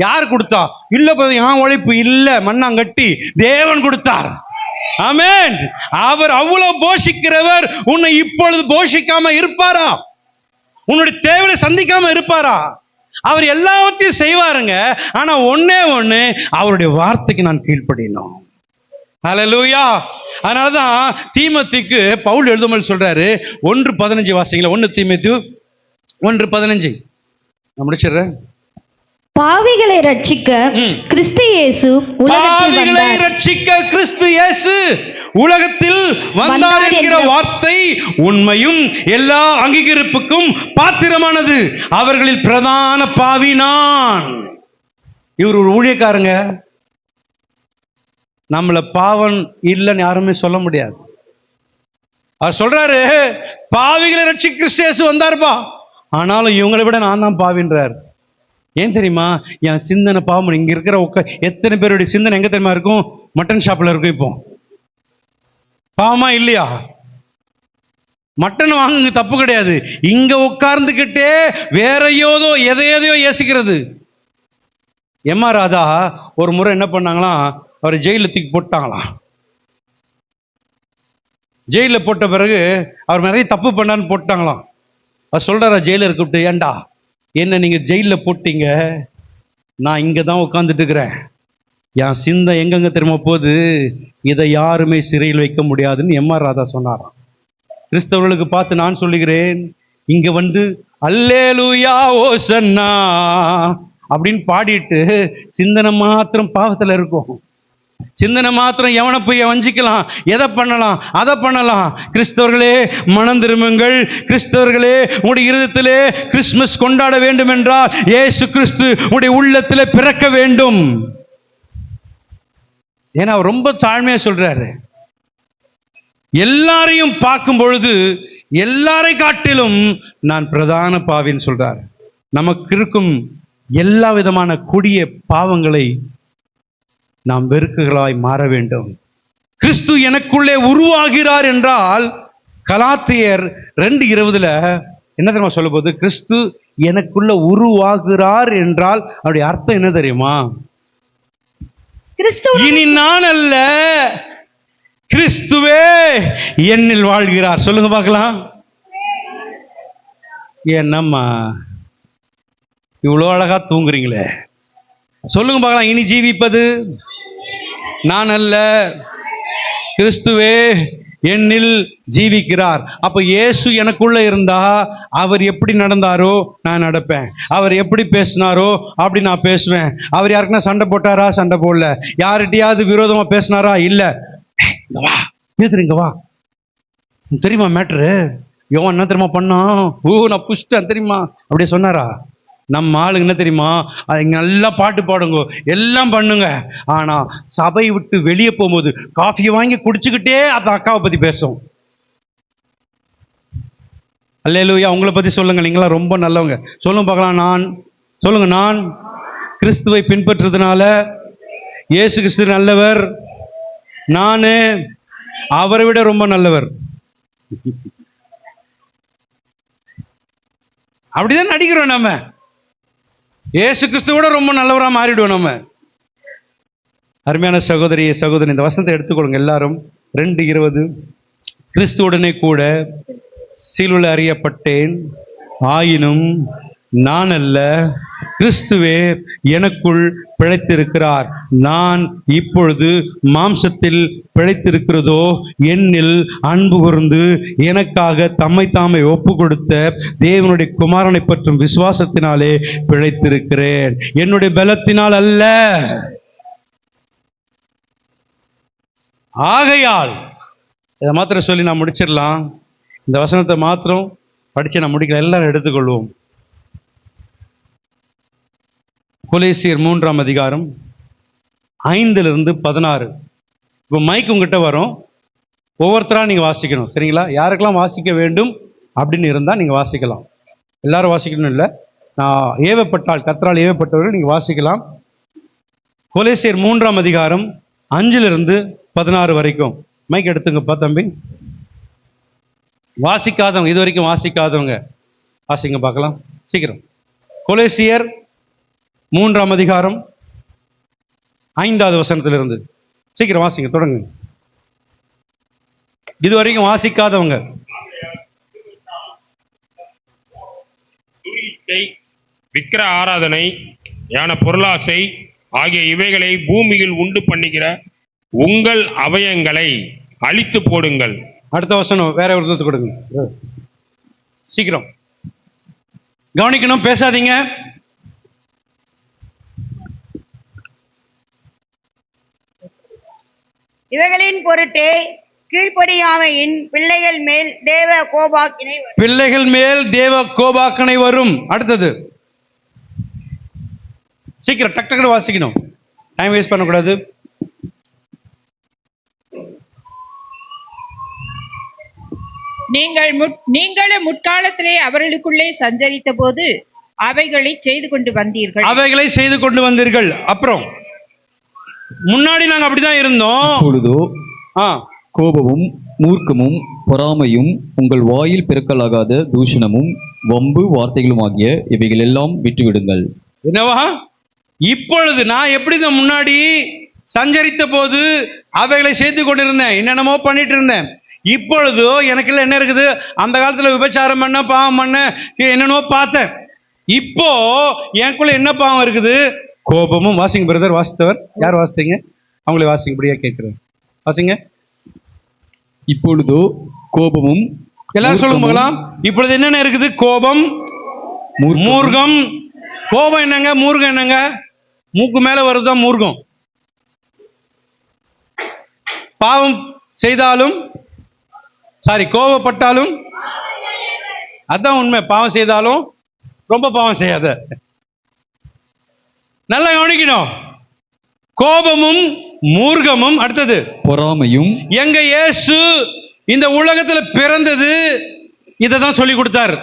[SPEAKER 1] யார் கொடுத்தா? இல்ல, என் உழைப்பு இல்ல, மண்ணாங்கட்டி தேவன் கொடுத்தார். ஆமென். அவர் அவ்வளவு போஷிக்கிறவர். உன்னை இப்பொழுது போஷிக்காம இருப்பாரா? உன்னுடைய தேவையை சந்திக்காம இருப்பாரா? அவர் எல்லாவற்றையும் செய்வாருங்க. ஆனா ஒண்ணே ஒண்ணு, அவருடைய வார்த்தைக்கு நான் கீழ்ப்படியணும். ஹல்லேலூயா. அதனாலதான் தீமோத்தேயுக்கு பவுல் எழுதும்போது சொல்றாரு, 1:15 வாசிங்களா. 1 தீமோத்தேயு 1:15 நான் முடிச்சிடுறேன்.
[SPEAKER 4] பாவிகளை ரட்சிக்க கிறிஸ்து இயேசு
[SPEAKER 1] உலகத்தில் வந்தார் என்கிற வார்த்தை உண்மையும் எல்லா அங்கீகரிப்புக்கும் பாத்திரமானது. அவர்களில் பிரதான பாவி நான். இவர் ஒரு ஊழியக்காரங்க. நம்மள பாவம் இல்லைன்னு யாருமே சொல்ல முடியாது. அவர் சொல்றாரு, பாவிகளை ரட்சிக்க கிறிஸ்து இயேசு வந்தாருப்பா, ஆனாலும் இவங்களை விட நான் தான் பாவின்றார். ஏன் தெரியுமா? என் சிந்தனை பாவம். இங்க இருக்கிற எத்தனை பேருடைய சிந்தனை எங்க தெரியுமா இருக்கும்? மட்டன் ஷாப்ல இருக்கும். இப்போ பாவமா இல்லையா? மட்டன் வாங்குங்க, தப்பு கிடையாது. இங்க உட்கார்ந்துகிட்டே வேற எதையோ யோசிக்கிறது. எம்.ஆர். ராதா ஒரு முறை என்ன பண்ணாங்களாம், அவரை ஜெயில தூக்கி போட்டாங்களாம். ஜெயில போட்ட பிறகு அவர் நிறைய தப்பு பண்ணான்னு போட்டாங்களாம். அவர் சொல்றாரா ஜெயிலர் கூப்பிட்டு, ஏண்டா என்ன நீங்க ஜெயில போட்டீங்க, நான் இங்க தான் உட்கார்ந்துட்டு இருக்கிறேன், என் சிந்தை எங்கெங்க தெரியுமா போகுது, இதை யாருமே சிறையில் வைக்க முடியாதுன்னு எம்.ஆர். ராதா சொன்னாராம். கிறிஸ்தவர்களுக்கு பார்த்து நான் சொல்லுகிறேன், இங்க வந்து அல்லேலூயா ஓசன்னா அப்படின்னு பாடிட்டு சிந்தனை மாத்திரம் பாவத்துல இருக்கும். சிந்தனை மாத்திரம் எவனை போய் வஞ்சிக்கலாம், எதை பண்ணலாம், அதை பண்ணலாம். கிறிஸ்தவர்களே மனம் திரும்புங்கள். கிறிஸ்தவர்களே உங்களுடைய இருதயத்திலே கிறிஸ்துமஸ் கொண்டாட வேண்டும் என்றால் இயேசு கிறிஸ்து உங்களுடைய உள்ளத்திலே பிறக்க வேண்டும். ஏன்னா அவர் ரொம்ப தாழ்மையா சொல்றாரு. எல்லாரையும் பார்க்கும் பொழுது எல்லாரை காட்டிலும் நான் பிரதான பாவின்னு சொல்றாரு. நமக்கு இருக்கும் எல்லா விதமான கொடிய பாவங்களை நாம் வெறுக்குகளாய் மாற வேண்டும். கிறிஸ்து எனக்குள்ளே உருவாகிறார் என்றால் கலாத்தியர் 2:20 என்ன தெரியுமா சொல்ல போகுது? கிறிஸ்து எனக்குள்ள உருவாகிறார் என்றால் அவருடைய அர்த்தம் என்ன தெரியுமா? இனி நான் அல்ல, கிறிஸ்துவே என்னில் வாழ்கிறார். சொல்லுங்க பார்க்கலாம். என்னம்மா இவ்வளோ அழகா தூங்குறீங்களே, சொல்லுங்க பார்க்கலாம். இனி ஜீவிப்பது நான் அல்ல, கிறிஸ்துவே என்னில் ஜீவிக்கிறார். அப்ப இயேசு எனக்குள்ள இருந்தா அவர் எப்படி நடந்தாரோ நான் நடப்பேன், அவர் எப்படி பேசினாரோ அப்படி நான் பேசுவேன். அவர் யாருக்குன்னா சண்டை போட்டாரா? சண்டை போடல. யார்கிட்டயாவது விரோதமா பேசினாரா? இல்ல. இங்க வா பேசுறீங்க, வா, தெரியுமா மேட்ரு, யோவான் என்ன தெரியுமா பண்ணான், நான் புஷ்டேன் தெரியுமா அப்படியே சொன்னாரா? நம்ம ஆளுங்க என்ன தெரியுமா, நல்லா பாட்டு பாடுங்க, எல்லாம் பண்ணுங்க, ஆனா சபையை விட்டு வெளியே போகும்போது காஃபியை வாங்கி குடிச்சுக்கிட்டே அந்த அக்காவை பத்தி பேசும். அல்லேலூயா. உங்களை பத்தி சொல்லுங்க, நீங்களா ரொம்ப நல்லவங்க. சொல்லுங்க பார்க்கலாம். சொல்லுங்க, நான் கிறிஸ்துவை பின்பற்றுறதுனால இயேசு கிறிஸ்து நல்லவர், நானு அவரை விட ரொம்ப நல்லவர். அப்படிதான் நடிக்கிறோம். நம்ம இயேசு கிறிஸ்துவோட ரொம்ப நல்லவரா மாறிடுவோம் நம்ம. அருமையான சகோதரி சகோதரி, இந்த வசனத்தை எடுத்துக்கொள்ளுங்க எல்லாரும். 2:20 கிறிஸ்துவுடனே கூட சிலுவையில் அறியப்பட்டேன், ஆயினும் நான் அல்ல, கிறிஸ்துவே எனக்குள் பிழைத்திருக்கிறார். நான் இப்பொழுது மாம்சத்தில் பிழைத்திருக்கிறதோ என்னில் அன்பு கூர்ந்து எனக்காக தம்மை தாமே ஒப்பு கொடுத்த தேவனுடைய குமாரனை பற்றும் விசுவாசத்தினாலே பிழைத்திருக்கிறேன். என்னுடைய பலத்தினால் அல்ல. ஆகையால் இதை மாத்திரம் சொல்லி நான் முடிச்சிடலாம். இந்த வசனத்தை மாத்திரம் படிச்சு நான் முடிக்கல. எல்லாரும் எடுத்துக்கொள்வோம். கொலேசியர் 3ஆம் அதிகாரம் 5-16. இப்போ மைக் உங்ககிட்ட வரும், ஒவ்வொருத்தரா நீங்க வாசிக்கணும். சரிங்களா? யாருக்கெல்லாம் வாசிக்க வேண்டும் அப்படின்னு இருந்தா நீங்க வாசிக்கலாம். எல்லாரும் வாசிக்கணும் இல்லை. நான் ஏவப்பட்டால், கர்த்தரால் ஏவப்பட்டவர்கள் நீங்க வாசிக்கலாம். கொலேசியர் 3ஆம் அதிகாரம் 5-16 வரைக்கும். மைக் எடுத்துங்கப்பா தம்பி. வாசிக்காதவங்க, இது வரைக்கும் வாசிக்காதவங்க வாசிங்க பார்க்கலாம் சீக்கிரம். கொலேசியர் 3ஆம் அதிகாரம் 5வது வசனத்திலிருந்து சீக்கிரம் வாசிங்க, தொடங்க. இது வரைக்கும் வாசிக்காதவங்க.
[SPEAKER 5] விக்கிர ஆராதனை, ஞான பொருளாசை ஆகிய இவைகளை பூமியில் உண்டு பண்ணுகிற உங்கள் அவயங்களை அழித்து போடுங்கள்.
[SPEAKER 1] அடுத்த வசனம் வேற ஒரு கொடுங்க சீக்கிரம். கவனிக்கணும், பேசாதீங்க.
[SPEAKER 6] இவைகளின் பொருட்டே கீழ்ப்படியாமையின் பிள்ளைகள் மேல் தேவ கோபாக்கினை வரும்.
[SPEAKER 1] பிள்ளைகள் மேல் தேவ கோபாக்கனை வரும். அடுத்தது சீக்கிரம் டக் டக்குனு வாசிக்கணும், டைம் வேஸ்ட் பண்ணக்கூடாது.
[SPEAKER 7] நீங்களும் முற்காலத்திலே அவர்களுக்குள்ளே சஞ்சரித்த போது அவைகளை செய்து கொண்டு வந்தீர்கள். அப்புறம் முன்னாடி நாங்க அப்படிதான் இருந்தோம்.
[SPEAKER 8] இப்பொழுதோ கோபமும் மூர்க்கமும் பொறாமையும் உங்கள் வாயில் பிறக்கலாகாத தூஷணமும் வம்பு வார்த்தைகளும் ஆகிய இவைகள் எல்லாம் விட்டுவிடுங்கள்.
[SPEAKER 1] என்னவா? இப்பொழுது நான் எப்படி முன்னாடி சஞ்சரித்த போது அவைகளை செய்து கொண்டிருந்தேன், என்னென்னமோ பண்ணிட்டு இருந்தேன். இப்பொழுதோ எனக்குள்ள என்ன இருக்குது? அந்த காலத்துல விபச்சாரம் பண்ண, பாவம் பண்ண, என்னென்னமோ பார்த்தேன். இப்போ எனக்குள்ள என்ன பாவம் இருக்குது? கோபமும். வாசிங்க பிரதர், வாசித்தவர் யார் வாசித்தீங்க? அவங்களே வாசிங்க, இப்படியா கேட்கிறேன். வாசிங்க.
[SPEAKER 8] இப்பொழுதோ கோபமும்.
[SPEAKER 1] எல்லாரும் சொல்லுங்க பார்க்கலாம். இப்பொழுது என்னென்ன இருக்குது? கோபம், மூர்க்கம். கோபம் என்னங்க? மூர்க்கம் என்னங்க? மூக்கு மேல வருதுதான் மூர்க்கம். பாவம் செய்தாலும் கோபப்பட்டாலும் அதான் உண்மை. பாவம் செய்தாலும் ரொம்ப பாவம் செய்யாத. நல்லா கவனிக்கணும். கோபமும் மூர்க்கமும். அடுத்தது
[SPEAKER 8] பொறாமையும்.
[SPEAKER 1] எங்க இயேசு இந்த உலகத்துல பிறந்தது இதை தான் சொல்லி கொடுத்தார்.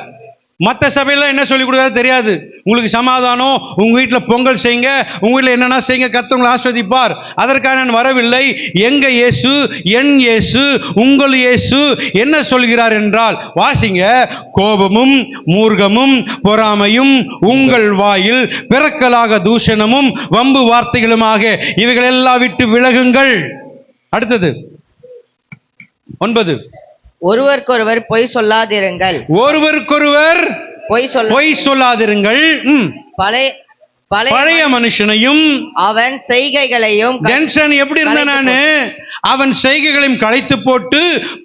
[SPEAKER 1] மற்ற சபையில என்ன சொல்லி கொடுத்தாரு தெரியாது. உங்களுக்கு சமாதானம், உங்க வீட்டுல பொங்கல் செய்யுங்க, உங்க வீட்டுல என்னன்னா செய்யுங்க, கர்த்தர் உங்களை ஆஸ்வதிப்பார். அதற்காக நான் வரவில்லை. எங்க இயேசு, என் இயேசு, உங்கள் இயேசு என்ன சொல்கிறார் என்றால், வாசிங்க. கோபமும் மூர்க்கமும் பொறாமையும் உங்கள் வாயில் பிறக்கலாக தூஷணமும் வம்பு வார்த்தைகளுமாக இவைகள் எல்லாம் விட்டு விலகுங்கள். அடுத்தது 9.
[SPEAKER 6] ஒருவருக்கொருவர் பொய் சொல்லாதிருங்கள்.
[SPEAKER 1] பொய் சொல்லாதிருங்கள். பழைய மனுஷனையும்
[SPEAKER 6] அவன் செய்கைகளையும்.
[SPEAKER 1] டென்ஷன் எப்படி இருந்த நானு? அவன் செய்கைகளையும் களைத்து போட்டு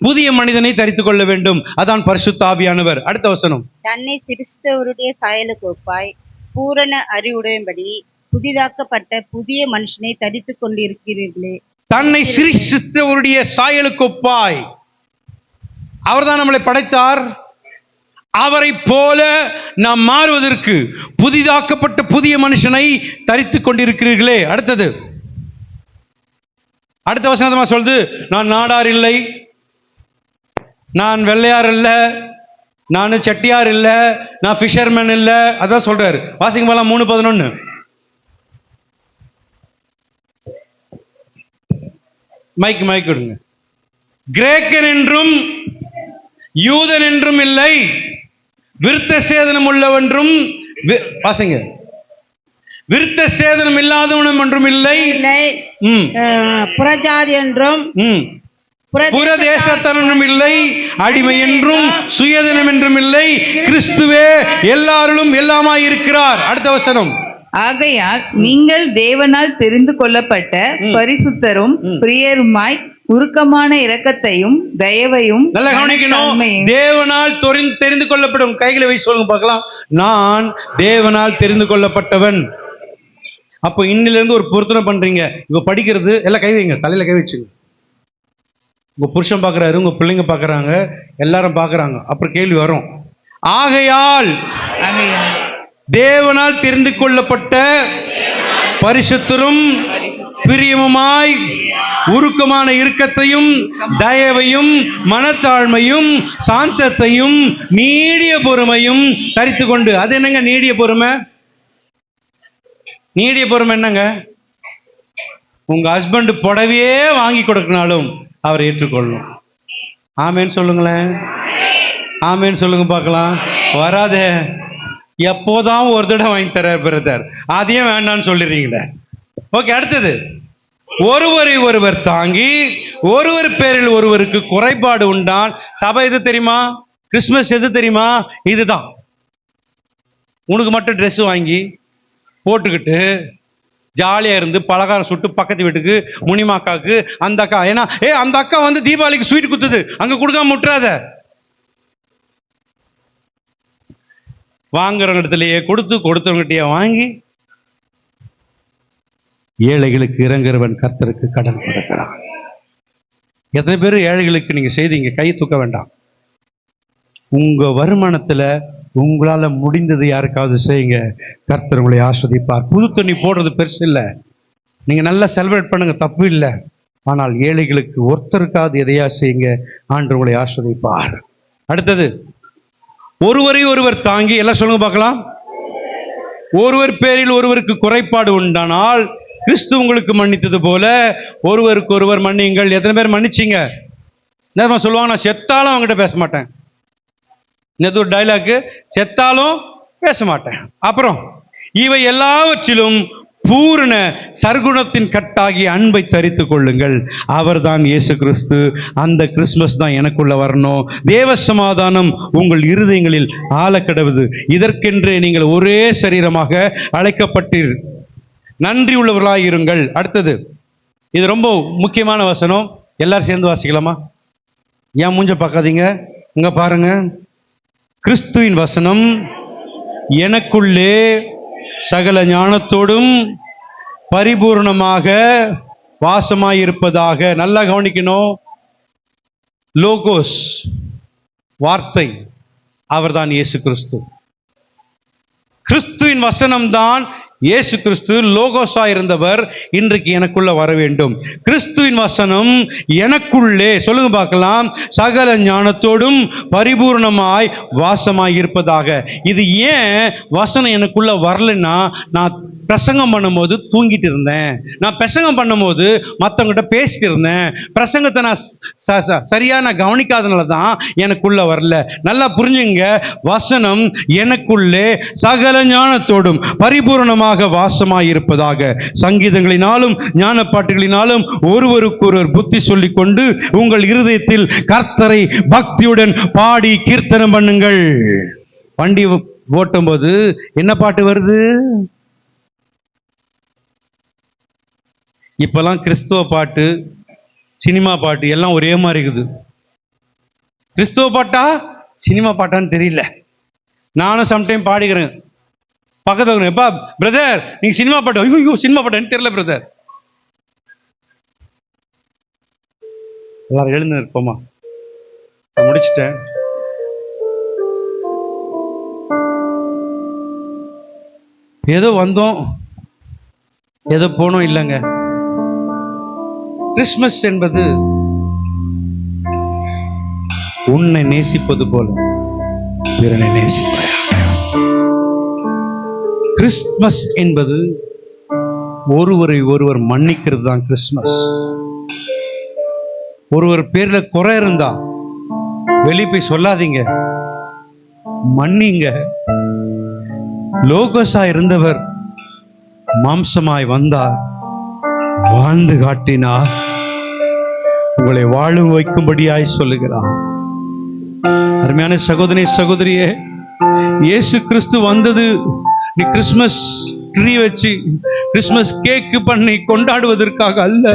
[SPEAKER 1] புதிய மனிதனை தரித்துக் கொள்ள வேண்டும். அதான் பரிசுத்த ஆவியானவர். அடுத்த வசனம்.
[SPEAKER 6] தன்னை சிருஷ்டவருடைய சாயலுக்கு ஒப்பாய் பூரண அறிவுடையபடி புதிதாக்கப்பட்ட புதிய மனுஷனை தரித்துக் கொண்டிருக்கிறீர்களே.
[SPEAKER 1] தன்னை சிருஷ்டித்தவருடைய சாயலுக்கு ஒப்பாய். அவர்தான் நம்மளை படைத்தார். அவரை போல நாம் மாறுவதற்கு புதிதாக்கப்பட்ட புதிய மனுஷனை தரித்துக் கொண்டிருக்கிறீர்களே. அடுத்தது அடுத்த வசனமா சொல்லுது, நான் நாடார் இல்லை, நான் வெள்ளையார் இல்ல, நான் செட்டியார் இல்ல, நான் ஃபிஷர்மேன் இல்ல. அதான் சொல்றாரு. வாசிங்க போலாம். 3:11. மைக் விடுங்க. கிரேக்கன் என்றும் யூதன் என்றும் இல்லை, விருத்த சேதனம் உள்ளவென்றும், வாசிங்க, விருத்த சேதனம் இல்லாதவனும் என்றும் இல்லை,
[SPEAKER 6] புறஜாதி என்றும்
[SPEAKER 1] புறதேசத்தனும் இல்லை, அடிமை என்றும் சுயதனம் என்றும் இல்லை, கிறிஸ்துவே எல்லாரிலும் எல்லாமாய் இருக்கிறார். அடுத்த வசனம்.
[SPEAKER 9] ஆகையால் நீங்கள் தேவனால் தெரிந்து கொள்ளப்பட்ட பரிசுத்தரும் பிரியருமாய் உருக்கமான இரக்கத்தையும் தயவையும்
[SPEAKER 1] நல்ல கவனிக்கணும். தேவனால் தெரிந்து கொள்ளப்படும். கைகளை வைத்து சொல்லுங்க பார்க்கலாம். நான் தேவனால் தெரிந்து கொள்ளப்பட்டவன். அப்போ இன்னில இருந்து ஒரு பொருத்தனை பண்றீங்க. இப்ப படிக்கிறது எல்லாம் கை வைங்க, தலையில கை வச்சுங்க. உங்க புருஷன் பாக்குறாரு, உங்க பிள்ளைங்க பாக்குறாங்க, எல்லாரும் பாக்குறாங்க. அப்புறம் கேள்வி வரும். ஆகையால் தேவனால் தெரிந்து கொள்ளப்பட்ட பரிசுத்தரும் பிரியமுமாய் உருக்கமான இரக்கத்தையும் தயவையும் மனத்தாழ்மையும் சாந்தத்தையும் நீடிய பொறுமையும் தரித்து கொண்டு. அது என்னங்க நீடிய பொறுமை? நீடிய பொறுமை என்னங்க? உங்க ஹஸ்பண்ட் புடவையே வாங்கி கொடுக்கனாலும் அவர் ஏற்றுக்கொள்ளணும். ஆமேன்னு சொல்லுங்களேன். ஆமேன்னு சொல்லுங்க பார்க்கலாம். வராதே, எப்போதான் ஒரு தடவை வாங்கி தர பிரதர், அதையும் வேண்டான்னு சொல்லிடுறீங்களே. ஓகே, அடுத்தது ஒருவரை ஒருவர் தாங்கி ஒருவர் பேரில் ஒருவருக்கு குறைபாடு உண்டால். சபை எது தெரியுமா? கிறிஸ்துமஸ் எது தெரியுமா? இதுதான். உனக்கு மட்டும் ட்ரெஸ் வாங்கி போட்டுக்கிட்டு ஜாலியா இருந்து பலகாரம் சுட்டு பக்கத்து வீட்டுக்கு முனிமாக்காக்கு அந்த அக்கா, ஏன்னா அந்த அக்கா வந்து தீபாவளிக்கு ஸ்வீட் குத்துது, அங்க கொடுக்காம முட்டுறாத. வாங்குறவங்க இடத்துலயே கொடுத்தவங்கிட்டயே வாங்கி ஏழைகளுக்கு இறங்குறவன் கர்த்தருக்கு கடன் கொடுக்கிறான். எத்தனை பேர் ஏழைகளுக்கு நீங்க செய்தீங்க? கை தூக்க வேண்டாம். உங்க வருமானத்துல உங்களால முடிந்தது யாருக்காவது செய்யுங்க, கர்த்தர் உங்களை ஆஸ்வதிப்பார். புது துணி போடுறது பெருசு இல்லை, நீங்க நல்லா செலிப்ரேட் பண்ணுங்க, தப்பு இல்லை. ஆனால் ஏழைகளுக்கு ஒருத்தருக்காவது எதையா செய்யுங்க, ஆண்டவர் உங்களை ஆஸ்வதிப்பார். அடுத்தது ஒருவரை ஒருவர் தாங்கி. எல்லாம் சொல்லுங்க பார்க்கலாம். ஒருவர் பேரில் ஒருவருக்கு குறைபாடு உண்டானால் கிறிஸ்து உங்களுக்கு மன்னித்தது போல ஒருவருக்கு ஒருவர் மன்னியுங்கள். எத்தனை பேர் மன்னிச்சிங்க? நேரமா சொல்லுவாங்க, நான் செத்தாலும் அவங்ககிட்ட பேச மாட்டேன். நேற்று ஒரு டைலாக்கு, செத்தாலும் பேச மாட்டேன். அப்புறம் இவை எல்லாவற்றிலும் பூரண சர்க்குணத்தின் கட்டாகி அன்பை தரித்து கொள்ளுங்கள். அவர் தான் இயேசு கிறிஸ்து. அந்த கிறிஸ்துமஸ் தான் எனக்குள்ள வரணும். தேவ சமாதானம் உங்கள் இருதயங்களில் ஆழக்கடவுது. இதற்கென்று நீங்கள் ஒரே சரீரமாக அழைக்கப்பட்டீர். நன்றி உள்ளவர்களாக இருங்கள். அடுத்தது, இது ரொம்ப முக்கியமான வசனம். எல்லாரும் சேர்ந்து வாசிக்கலாமா? ஏன் மூஞ்ச பார்க்காதீங்க, இங்க பாருங்க. கிறிஸ்துவின் வசனம் எனக்குள்ளே சகல ஞானத்தோடும் பரிபூர்ணமாக வாசமாயிருப்பதாக. நல்லா கவனிக்கணும். லோகோஸ் வார்த்தை, அவர்தான் இயேசு கிறிஸ்து. கிறிஸ்துவின் வசனம் தான் இயேசு கிறிஸ்து. லோகோஸா இருந்தவர் இன்றைக்கு எனக்குள்ள வர வேண்டும். கிறிஸ்துவின் வசனம் எனக்குள்ளே, சொல்லுங்க பார்க்கலாம், சகல ஞானத்தோடும் பரிபூர்ணமாய் வாசமாய் இருப்பதாக. இது ஏன் வசனம் எனக்குள்ள வரலன்னா, நான் பிரசங்கம் பண்ணும்போது தூங்கிட்டு இருந்தேன், நான் பிரசங்கம் பண்ணும்போது மற்றவங்கிட்ட பேசிட்டு இருந்தேன், பிரசங்கத்தை நான் சரியா நான் கவனிக்காதனால தான் எனக்குள்ள வரல. நல்லா புரிஞ்சுங்க, வசனம் எனக்குள்ளே சகல ஞானத்தோடும் பரிபூர்ணமாக வாசமாயிருப்பதாக. சங்கீதங்களினாலும் ஞான பாட்டுகளினாலும் ஒருவருக்கொருவர் புத்தி சொல்லிக் கொண்டு உங்கள் இருதயத்தில் கர்த்தரை பக்தியுடன் பாடி கீர்த்தனம் பண்ணுங்கள். வண்டி ஓட்டும் போது என்ன பாட்டு வருது? இப்பெல்லாம் கிறிஸ்துவ பாட்டு, சினிமா பாட்டு எல்லாம் ஒரே மாதிரி இருக்குது. கிறிஸ்துவ பாட்டா சினிமா பாட்டான்னு தெரியல. நானும் சம்டைம் பாடிக்கிறேன். பக்கத்துல, எப்பா பிரதர் நீங்க சினிமா பாட்டு, ஐயோ சினிமா பாட்டு தெரியல பிரதர். எல்லாரும் எழுந்து இருப்போமா? முடிச்சிட்டேன். ஏதோ வந்தோம், ஏதோ போனோம் இல்லைங்க. கிறிஸ்துமஸ் என்பது உன்னை நேசிப்பது போல பிறனை நேசிப்பாய். கிறிஸ்துமஸ் என்பது ஒருவரை ஒருவர் மன்னிக்கிறது தான் கிறிஸ்துமஸ். ஒருவர் பேர்ல குறை இருந்தா வெளியே போய் சொல்லாதீங்க, மன்னிங்க. லோகோஸா இருந்தவர் மாம்சமாய் வந்தார், வாழ்ந்து காட்டினார், உங்களை வாழ வைக்கும்படியாய் சொல்லுகிறார். அருமையான சகோதரி சகோதரியே, இயேசு கிறிஸ்து வந்தது, நீ கிறிஸ்துமஸ் ட்ரீ வச்சு கிறிஸ்மஸ் கேக் பண்ணி கொண்டாடுவதற்காக அல்ல.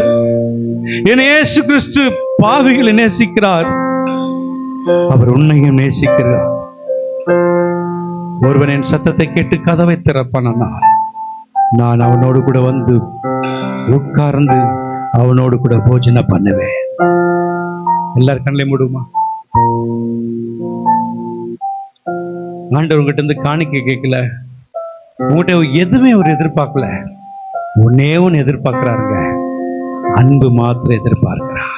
[SPEAKER 1] என் இயேசு கிறிஸ்து பாவிகளை நேசிக்கிறார். அவர் உன்னையும் நேசிக்கிறார். ஒருவன் என் சத்தத்தை கேட்டு கதவை திறப்பானா, நான் அவனோடு கூட வந்து உட்கார்ந்து அவனோடு கூட போஜனை பண்ணுவேன். எல்லாரும் கண்ணிலே மூடுமா? ஆண்டவர் உங்ககிட்ட இருந்து காணிக்கை கேட்கல, உங்ககிட்ட எதுவுமே அவர் எதிர்பார்க்கல. ஒன்னே ஒன்று எதிர்பார்க்கிறாருங்க, அன்பு மாத்திரம் எதிர்பார்க்கிறார்.